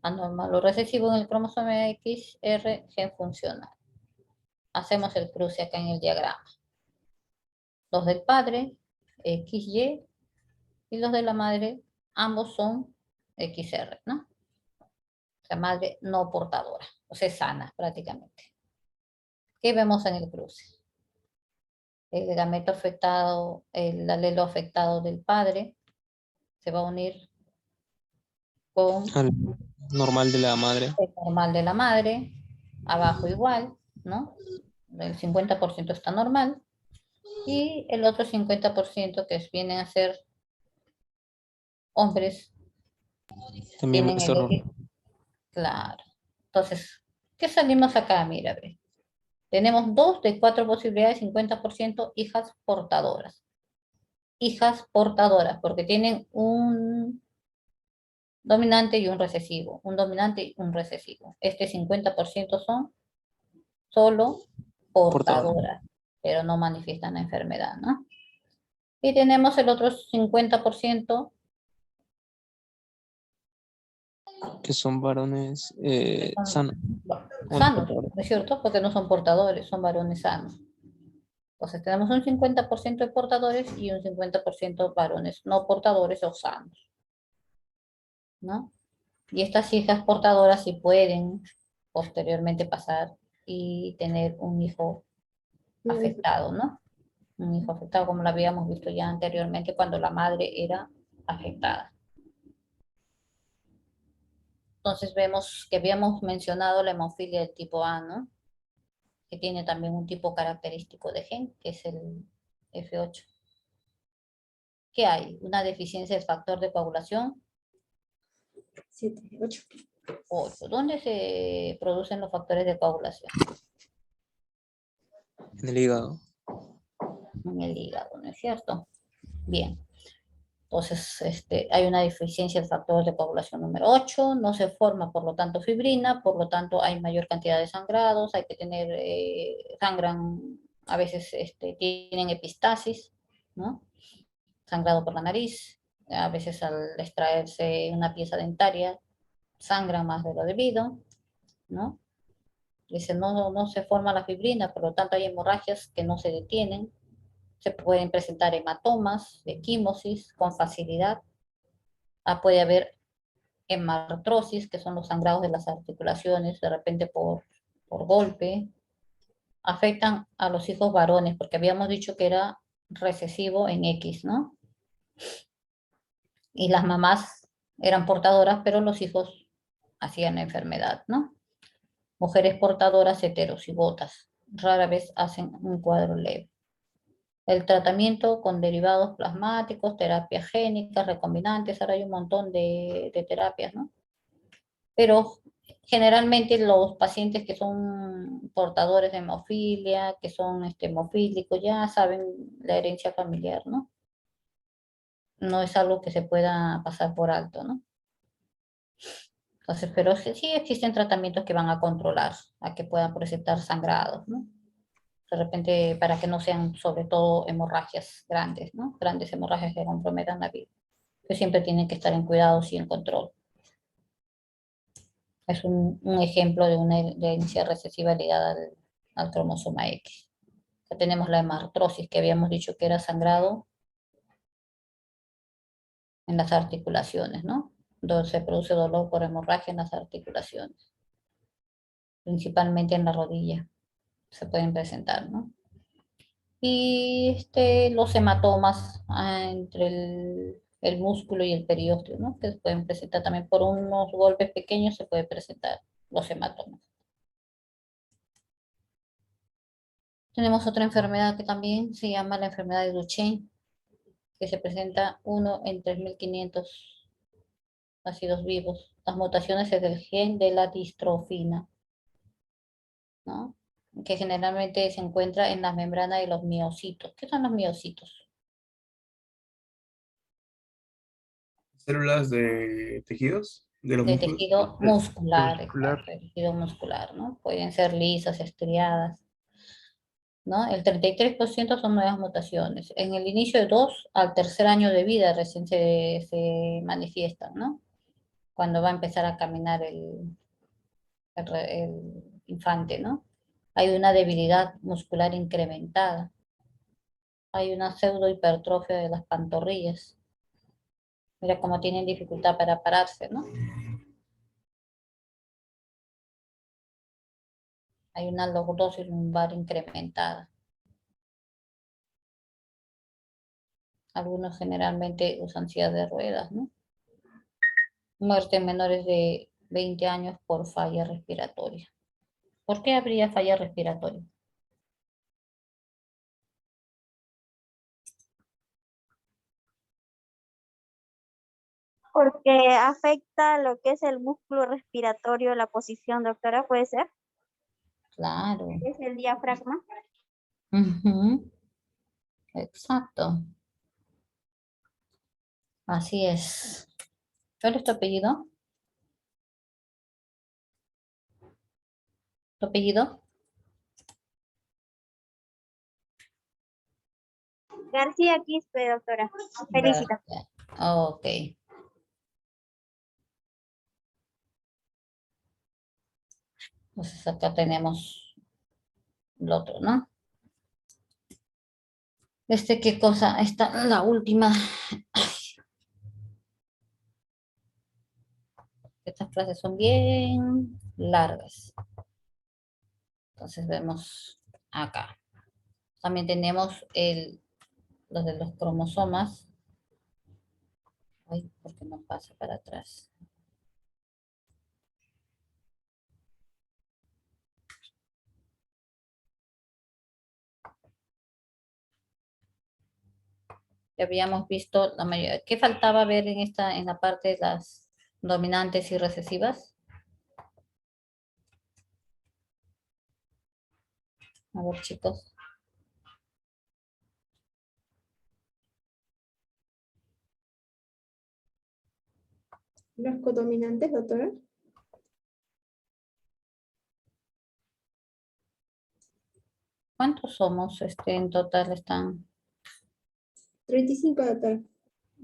anormal o recesivo en el cromosoma XR, gen funcional. Hacemos el cruce acá en el diagrama. Los del padre, XY, y los de la madre, ambos son XR, ¿no? La madre no portadora, o sea, sana prácticamente. ¿Qué vemos en el cruce? El gameto afectado, el alelo afectado del padre, se va a unir con al normal de la madre. el normal de la madre, abajo igual, ¿no? El 50% está normal, y el otro 50% que vienen a ser hombres, También tienen es el error. X. Claro. Entonces, ¿qué salimos acá? Mira, ve. Tenemos 2 de 4 posibilidades, 50% hijas portadoras. Hijas portadoras, porque tienen un dominante y un recesivo. Un dominante y un recesivo. Este 50% son solo portadoras, pero no manifiestan la enfermedad, ¿no? Y tenemos el otro 50% que son varones sanos. sanos, ¿no es cierto? Porque no son portadores, son varones sanos. Entonces tenemos un 50% de portadores y un 50% varones no portadores o sanos, ¿no? Y estas hijas portadoras sí pueden posteriormente pasar y tener un hijo afectado, ¿no? Un hijo afectado como lo habíamos visto ya anteriormente cuando la madre era afectada. Entonces vemos que habíamos mencionado la hemofilia del tipo A, ¿no? Que tiene también un tipo característico de gen, que es el F8. ¿Qué hay? Una deficiencia del factor de coagulación. 7, 8. 8. ¿Dónde se producen los factores de coagulación? En el hígado. En el hígado, ¿no es cierto? Bien. Entonces, hay una deficiencia del factor de coagulación número 8, no se forma, por lo tanto, fibrina, por lo tanto, hay mayor cantidad de sangrados, hay que tener, sangran, a veces tienen epistasis, ¿no? Sangrado por la nariz, a veces al extraerse una pieza dentaria, sangran más de lo debido, ¿no? Dice, no se forma la fibrina, por lo tanto, hay hemorragias que no se detienen, se pueden presentar hematomas, equimosis con facilidad. Puede haber hemartrosis, que son los sangrados de las articulaciones, de repente por golpe. Afectan a los hijos varones, porque habíamos dicho que era recesivo en X, ¿no? Y las mamás eran portadoras, pero los hijos hacían la enfermedad, ¿no? Mujeres portadoras heterocigotas, rara vez hacen un cuadro leve. El tratamiento con derivados plasmáticos, terapias génicas, recombinantes, ahora hay un montón de terapias, ¿no? Pero generalmente los pacientes que son portadores de hemofilia, que son hemofílicos, ya saben la herencia familiar, ¿no? No es algo que se pueda pasar por alto, ¿no? Entonces, pero sí existen tratamientos que van a controlar, a que puedan presentar sangrados, ¿no? De repente, para que no sean sobre todo hemorragias grandes, ¿no? Grandes hemorragias que comprometan la vida. Que siempre tienen que estar en cuidados y en control. Es un ejemplo de una herencia recesiva ligada al cromosoma X. Ya tenemos la hemartrosis, que habíamos dicho que era sangrado en las articulaciones, ¿no? Donde se produce dolor por hemorragia en las articulaciones, principalmente en la rodilla, se pueden presentar, ¿no? Y los hematomas entre el músculo y el periósteo, ¿no? Que se pueden presentar también por unos golpes pequeños, se puede presentar los hematomas. Tenemos otra enfermedad que también se llama la enfermedad de Duchenne, que se presenta 1 en 3.500 nacidos vivos. Las mutaciones es del gen de la distrofina, ¿no? Que generalmente se encuentra en la membrana de los miocitos. ¿Qué son los miocitos? Células de tejidos, de los De músculos. tejido muscular, muscular. exacto, de tejido muscular, ¿no? Pueden ser lisas, estriadas, ¿no? El 33% son nuevas mutaciones. En el inicio de 2 al tercer año de vida recién se manifiestan, ¿no? Cuando va a empezar a caminar el infante, ¿no? Hay una debilidad muscular incrementada. Hay una pseudohipertrofia de las pantorrillas. Mira cómo tienen dificultad para pararse, ¿no? Hay una lordosis lumbar incrementada. Algunos generalmente usan sillas de ruedas, ¿no? Muerte en menores de 20 años por falla respiratoria. ¿Por qué habría falla respiratoria? Porque afecta lo que es el músculo respiratorio, la posición, doctora, ¿puede ser? Claro. Es el diafragma. Ujú. Exacto. Así es. ¿Cuál es tu apellido? ¿Tu apellido? García Quispe, doctora. Felicita. Ok. Entonces acá tenemos el otro, ¿no? ¿Qué cosa? Esta, la última. Estas clases son bien largas. Entonces vemos acá. También tenemos los de los cromosomas. Ay, ¿por qué no pasa para atrás? Ya habíamos visto la mayoría. ¿Qué faltaba ver en la parte de las dominantes y recesivas? A ver, chicos. Los codominantes, doctora. ¿Cuántos somos en total están? 35, doctora.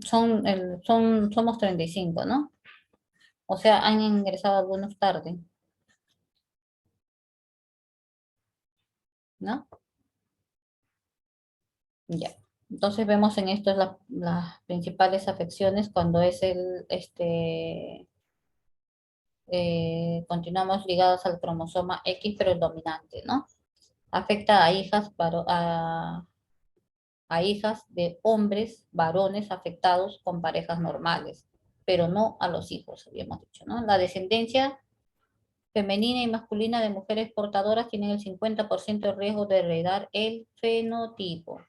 Somos 35, ¿no? O sea, han ingresado algunos tarde, ¿no? Ya. Entonces vemos en esto las principales afecciones cuando es continuamos ligados al cromosoma X, pero el dominante, ¿no? Afecta a hijas de hombres, varones afectados con parejas normales, pero no a los hijos, habíamos dicho, ¿no? La descendencia femenina y masculina de mujeres portadoras tienen el 50% de riesgo de heredar el fenotipo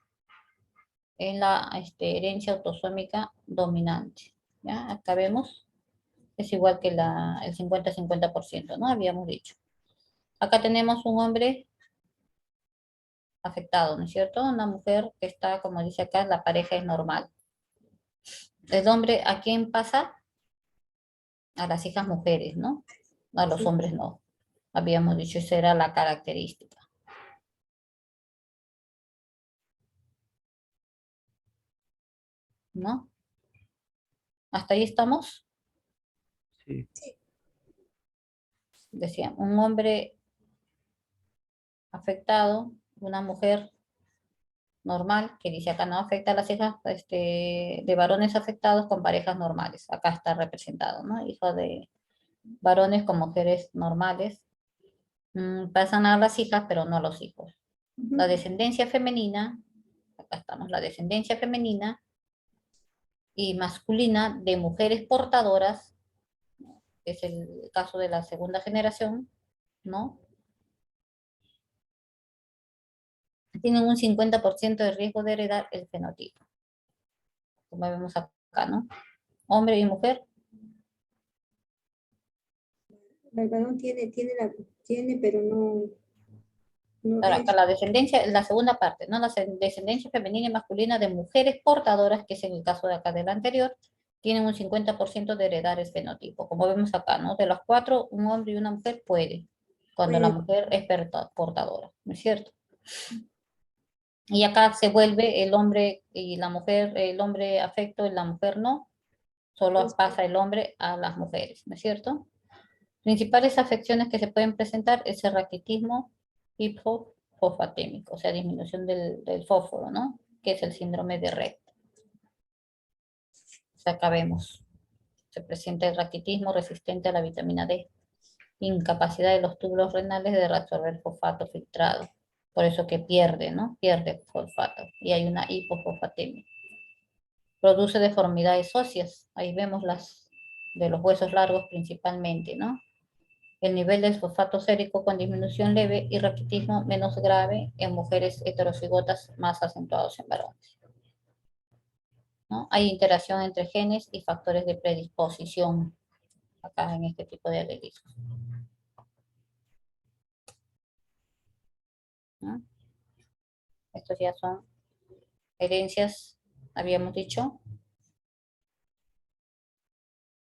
en la herencia autosómica dominante. ¿Ya? Acá vemos, es igual que el 50-50%, ¿no? Habíamos dicho. Acá tenemos un hombre afectado, ¿no es cierto? Una mujer que está, como dice acá, la pareja es normal. El hombre, ¿a quién pasa? A las hijas mujeres, ¿no? A los hombres no. Habíamos dicho, esa era la característica. ¿No? ¿Hasta ahí estamos? Sí. Decía, un hombre afectado, una mujer normal, que dice acá no afecta a las hijas de varones afectados con parejas normales. Acá está representado, ¿no? Hijos de varones con mujeres normales. Pasan a las hijas, pero no a los hijos. La descendencia femenina, acá estamos, la descendencia femenina y masculina de mujeres portadoras, que es el caso de la segunda generación, ¿no? Tienen un 50% de riesgo de heredar el fenotipo. Como vemos acá, ¿no? Hombre y mujer. El varón tiene, pero no Ahora, es. acá la descendencia, la segunda parte, ¿no? La descendencia femenina y masculina de mujeres portadoras, que es en el caso de acá del anterior, tienen un 50% de heredar el fenotipo. Como vemos acá, ¿no? De los 4, un hombre y una mujer puede, cuando la mujer es portadora, ¿no es cierto? Y acá se vuelve el hombre y la mujer, el hombre afecto y la mujer no, solo pasa el hombre a las mujeres, ¿no es cierto? Principales afecciones que se pueden presentar es el raquitismo hipofosfatémico, o sea, disminución del fósforo, ¿no? Que es el síndrome de Rett. O sea, acá vemos, se presenta el raquitismo resistente a la vitamina D, incapacidad de los túbulos renales de reabsorber fosfato filtrado, por eso que pierde, ¿no? Pierde fosfato y hay una hipofosfatemia. Produce deformidades óseas, ahí vemos las de los huesos largos principalmente, ¿no? El nivel del fosfato sérico con disminución leve y raquitismo menos grave en mujeres heterocigotas, más acentuados en varones, ¿no? Hay interacción entre genes y factores de predisposición acá en este tipo de alelismo, ¿no? Estos ya son herencias, habíamos dicho,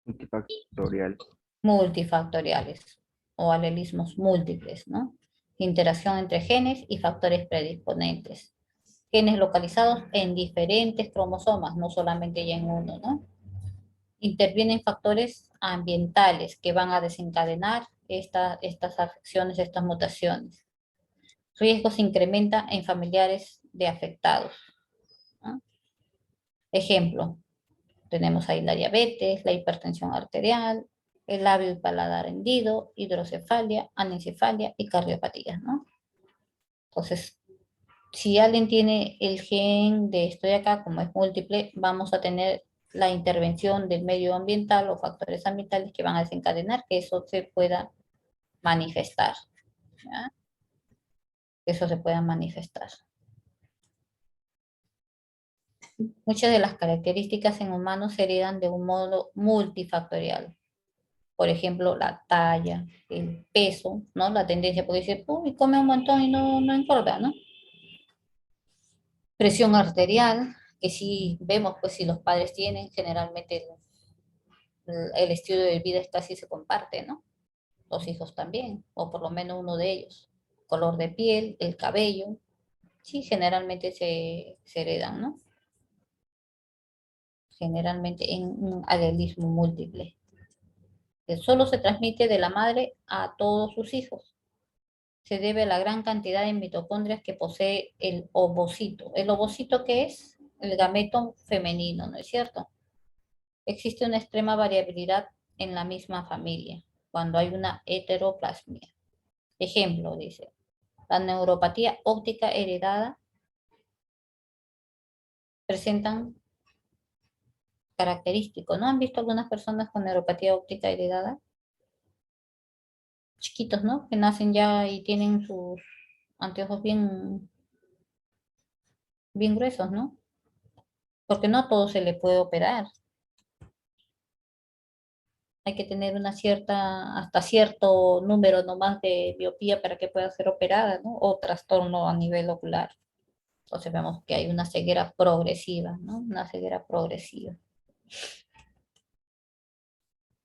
Multifactorial. multifactoriales o alelismos múltiples, ¿no? Interacción entre genes y factores predisponentes. Genes localizados en diferentes cromosomas, no solamente ya en uno, ¿no? Intervienen factores ambientales que van a desencadenar estas afecciones, estas mutaciones. Riesgo se incrementa en familiares de afectados. Ejemplo, tenemos ahí la diabetes, la hipertensión arterial, el labio y paladar hendido, hidrocefalia, anencefalia y cardiopatías, ¿no? Entonces, si alguien tiene el gen de esto de acá, como es múltiple, vamos a tener la intervención del medio ambiental o factores ambientales que van a desencadenar que eso se pueda manifestar. ¿Ya? Que eso se pueda manifestar. Muchas de las características en humanos se heredan de un modo multifactorial. Por ejemplo, la talla, el peso, ¿no? La tendencia, porque dice, uy, come un montón y no engorda, ¿no? Presión arterial, que si vemos, pues si los padres tienen, generalmente el estilo de vida casi se comparte, ¿no? Los hijos también, o por lo menos uno de ellos. Color de piel, el cabello, sí, generalmente se heredan, ¿no? Generalmente en un alelismo múltiple, que solo se transmite de la madre a todos sus hijos. Se debe a la gran cantidad de mitocondrias que posee el ovocito. ¿El ovocito qué es? El gameto femenino, ¿no es cierto? Existe una extrema variabilidad en la misma familia, cuando hay una heteroplasmia. Ejemplo, dice, la neuropatía óptica heredada presentan característicos. ¿No han visto algunas personas con neuropatía óptica heredada? Chiquitos, ¿no? Que nacen ya y tienen sus anteojos bien gruesos, ¿no? Porque no a todo se le puede operar. Hay que tener una cierta, hasta cierto número nomás de miopía para que pueda ser operada, ¿no? O trastorno a nivel ocular. Entonces vemos que hay una ceguera progresiva, ¿no? Una ceguera progresiva.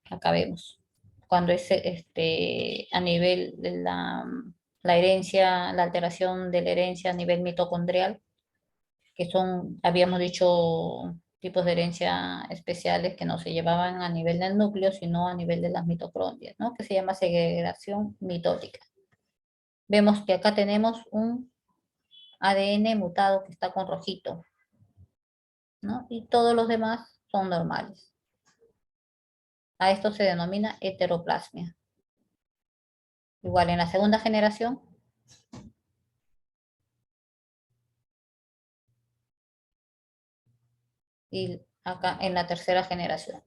Acá vemos. Cuando es a nivel de la herencia, la alteración de la herencia a nivel mitocondrial, que son, habíamos dicho, tipos de herencia especiales que no se llevaban a nivel del núcleo, sino a nivel de las mitocondrias, ¿no? Que se llama segregación mitótica. Vemos que acá tenemos un ADN mutado que está con rojito, ¿no? Y todos los demás son normales. A esto se denomina heteroplasmia. Igual en la segunda generación, y acá en la tercera generación.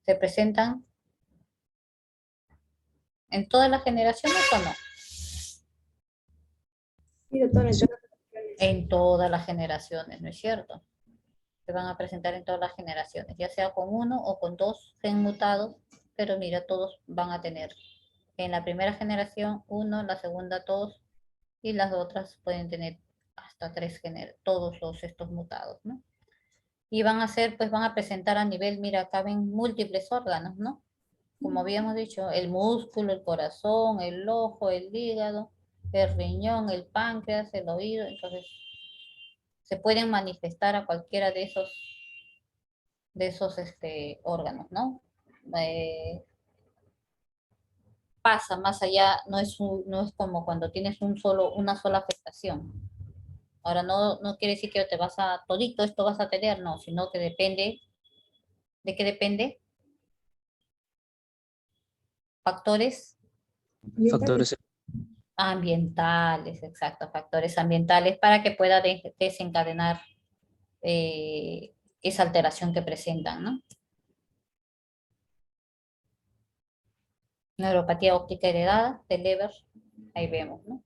¿Se presentan en todas las generaciones o no? Sí, doctora, En todas las generaciones, ¿no es cierto? Se van a presentar en todas las generaciones, ya sea con uno o con dos gen mutados, pero mira, todos van a tener en la primera generación uno, en la segunda dos, y las otras pueden tener hasta todos estos mutados, ¿no? Y van a ser, pues van a presentar a nivel, mira, caben múltiples órganos, ¿no? Como habíamos dicho, el músculo, el corazón, el ojo, el hígado, el riñón, el páncreas, el oído, entonces se pueden manifestar a cualquiera de esos órganos, ¿no? Pasa más allá, no es como cuando tienes una sola afectación. Ahora no quiere decir que todito esto vas a tener, no, sino que depende, ¿de qué depende? Factores Factores. ambientales, exacto, factores ambientales para que pueda desencadenar esa alteración que presentan, ¿no? Neuropatía óptica heredada de Leber, ahí vemos, ¿no?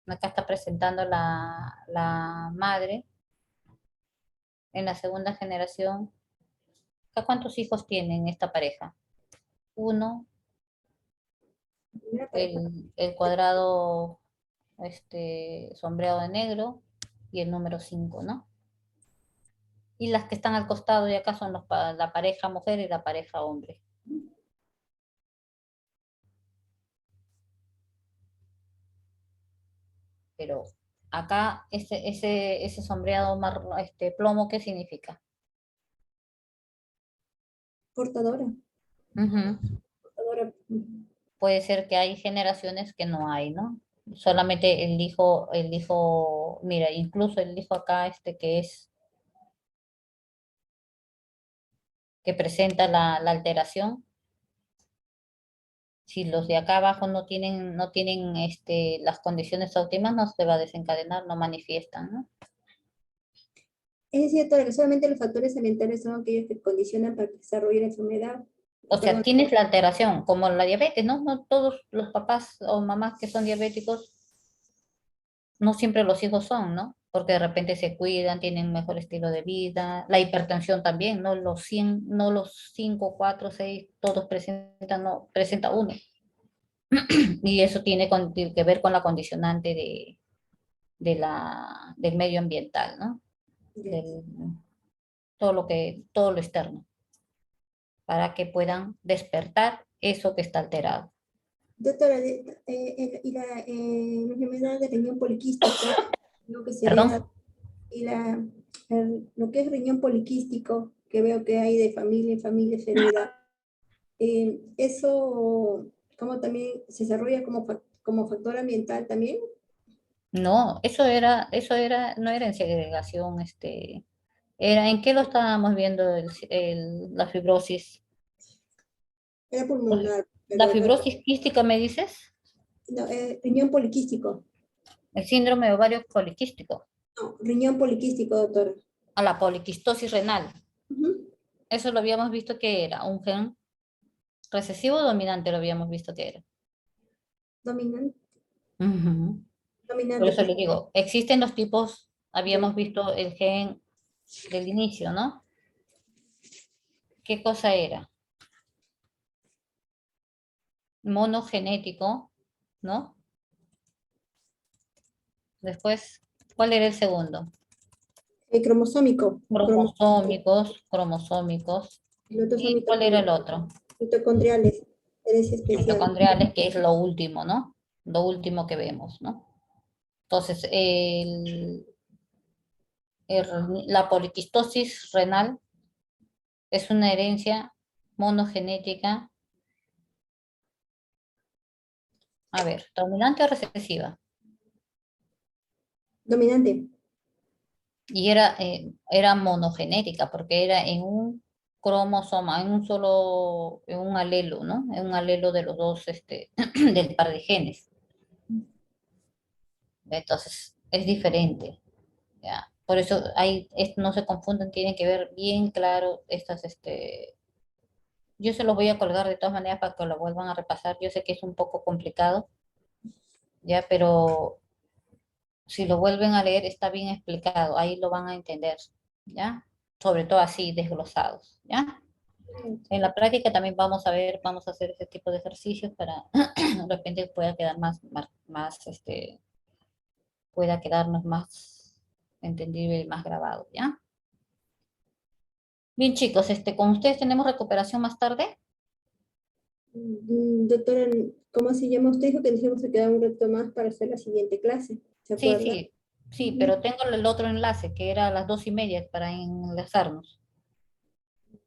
Acá está presentando la madre en la segunda generación. ¿Acá cuántos hijos tienen esta pareja? Uno, el cuadrado sombreado de negro y el número 5, ¿no? Y las que están al costado de acá son la pareja mujer y la pareja hombre. Pero acá ese sombreado plomo, ¿qué significa? portadora. Ujú. Portadora. Puede ser que hay generaciones que no hay, ¿no? Solamente mira, incluso él dijo acá que presenta la alteración. Si los de acá abajo no tienen las condiciones óptimas, no se va a desencadenar, no manifiestan, ¿no? Es cierto que solamente los factores ambientales son aquellos que condicionan para que se desarrolle la enfermedad. O sea, tienes la alteración, como la diabetes, ¿no? No todos los papás o mamás que son diabéticos, no siempre los hijos son, ¿no? Porque de repente se cuidan, tienen mejor estilo de vida. La hipertensión también, ¿no? No los 5, 4, 6, todos presentan, no, presenta uno. Y eso tiene que ver con la condicionante del medio ambiental, ¿no? Todo lo externo, para que puedan despertar eso que está alterado. Doctora, y la enfermedad de riñón poliquístico, lo que se ¿Perdón? hereda, y lo que es riñón poliquístico, que veo que hay de familia en familia se hereda, eso, ¿cómo también se desarrolla como factor ambiental también? No, no era en segregación, era en qué lo estábamos viendo la fibrosis. Era pulmonar. ¿La fibrosis quística me dices? No, riñón poliquístico. El síndrome de ovario poliquístico. No, riñón poliquístico, doctora. A la poliquistosis renal. Eso lo habíamos visto que era un gen recesivo o dominante, lo habíamos visto que era. Dominante. Dominante. Por eso le digo, existen los tipos, habíamos visto el gen del inicio, ¿no? ¿Qué cosa era? Monogenético, ¿no? Después, ¿cuál era el segundo? El cromosómico. Cromosómicos. ¿Y cuál era el otro? Mitocondriales. Herencia especial. Mitocondriales, que es lo último, ¿no? Lo último que vemos, ¿no? Entonces, la poliquistosis renal es una herencia monogenética. A ver, ¿dominante o recesiva? Dominante. Y era monogenética, porque era en un cromosoma, en un alelo, ¿no? En un alelo de los dos, del par de genes. Entonces, es diferente, ¿ya? Por eso no se confunden, tienen que ver bien claro yo se los voy a colgar de todas maneras para que lo vuelvan a repasar. Yo sé que es un poco complicado, ya, pero si lo vuelven a leer está bien explicado, ahí lo van a entender, ¿ya? Sobre todo así, desglosados, ¿ya? En la práctica también vamos a hacer este tipo de ejercicios para de repente pueda quedar pueda quedarnos más entendible y más grabado, ¿ya? Bien, chicos, con ustedes tenemos recuperación más tarde. Doctora, ¿cómo se llama? Usted dijo que dijimos que quedaba un reto más para hacer la siguiente clase, ¿se acuerda? Sí, pero tengo el otro enlace, que era a las 2:30 para enlazarnos.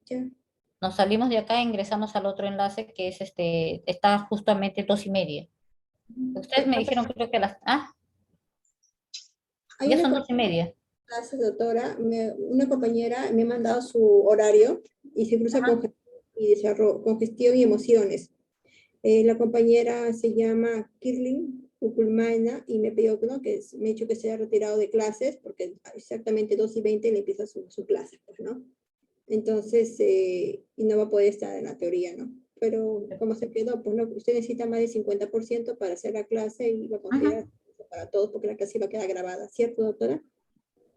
Ya. Nos salimos de acá e ingresamos al otro enlace, que es está justamente 2:30. Ustedes me dijeron, creo que ya son 2:30. Gracias, doctora. Una compañera me ha mandado su horario y se cruza con gestión y emociones. La compañera se llama Kirling Ukulmaina y me pidió, ¿no?, me ha dicho que se haya retirado de clases porque exactamente 2:20 le empieza su clase, pues, ¿no? Entonces, y no va a poder estar en la teoría, ¿no? Pero como se quedó, pues no, usted necesita más del 50% para hacer la clase y va a considerar para todos porque la clase va a quedar grabada, ¿cierto, doctora?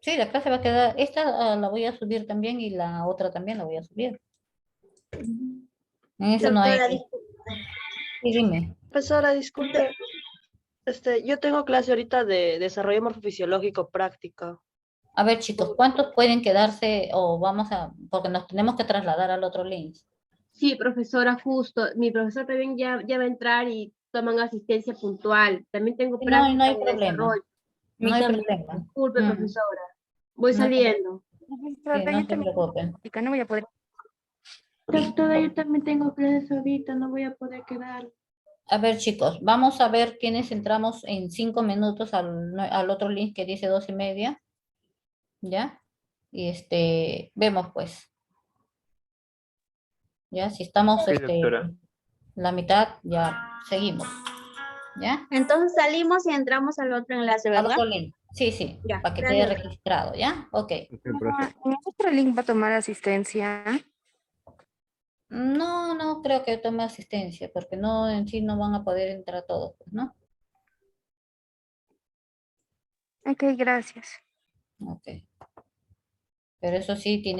Sí, la clase va a quedar, esta la voy a subir también y la otra también la voy a subir. En eso no hay... Sí, dime. Profesora, disculpe. Yo tengo clase ahorita de desarrollo morfofisiológico práctica. A ver, chicos, ¿cuántos pueden quedarse porque nos tenemos que trasladar al otro link? Sí, profesora, justo. Mi profesor también ya va a entrar y toman asistencia puntual. También tengo práctica no hay de problema. desarrollo. No hay problema. Disculpe, profesora. Voy saliendo. Sí, no se preocupen. No voy a poder. Doctora, yo también tengo clases ahorita, no voy a poder quedar. A ver, chicos, vamos a ver quiénes entramos en 5 minutos al otro link que dice 2:30. ¿Ya? Y vemos pues. Ya, si estamos Sí, doctora. la mitad, ya seguimos. ¿Ya? Entonces salimos y entramos al otro enlace, Al ¿verdad? otro link. Sí, sí, Ya, para que quede gracias. registrado, ¿ya? Ok. ¿En otro link va a tomar asistencia? No, no creo que tome asistencia, porque no, en sí no van a poder entrar todos, pues, ¿no? Ok, gracias. Ok. Pero eso sí, tiene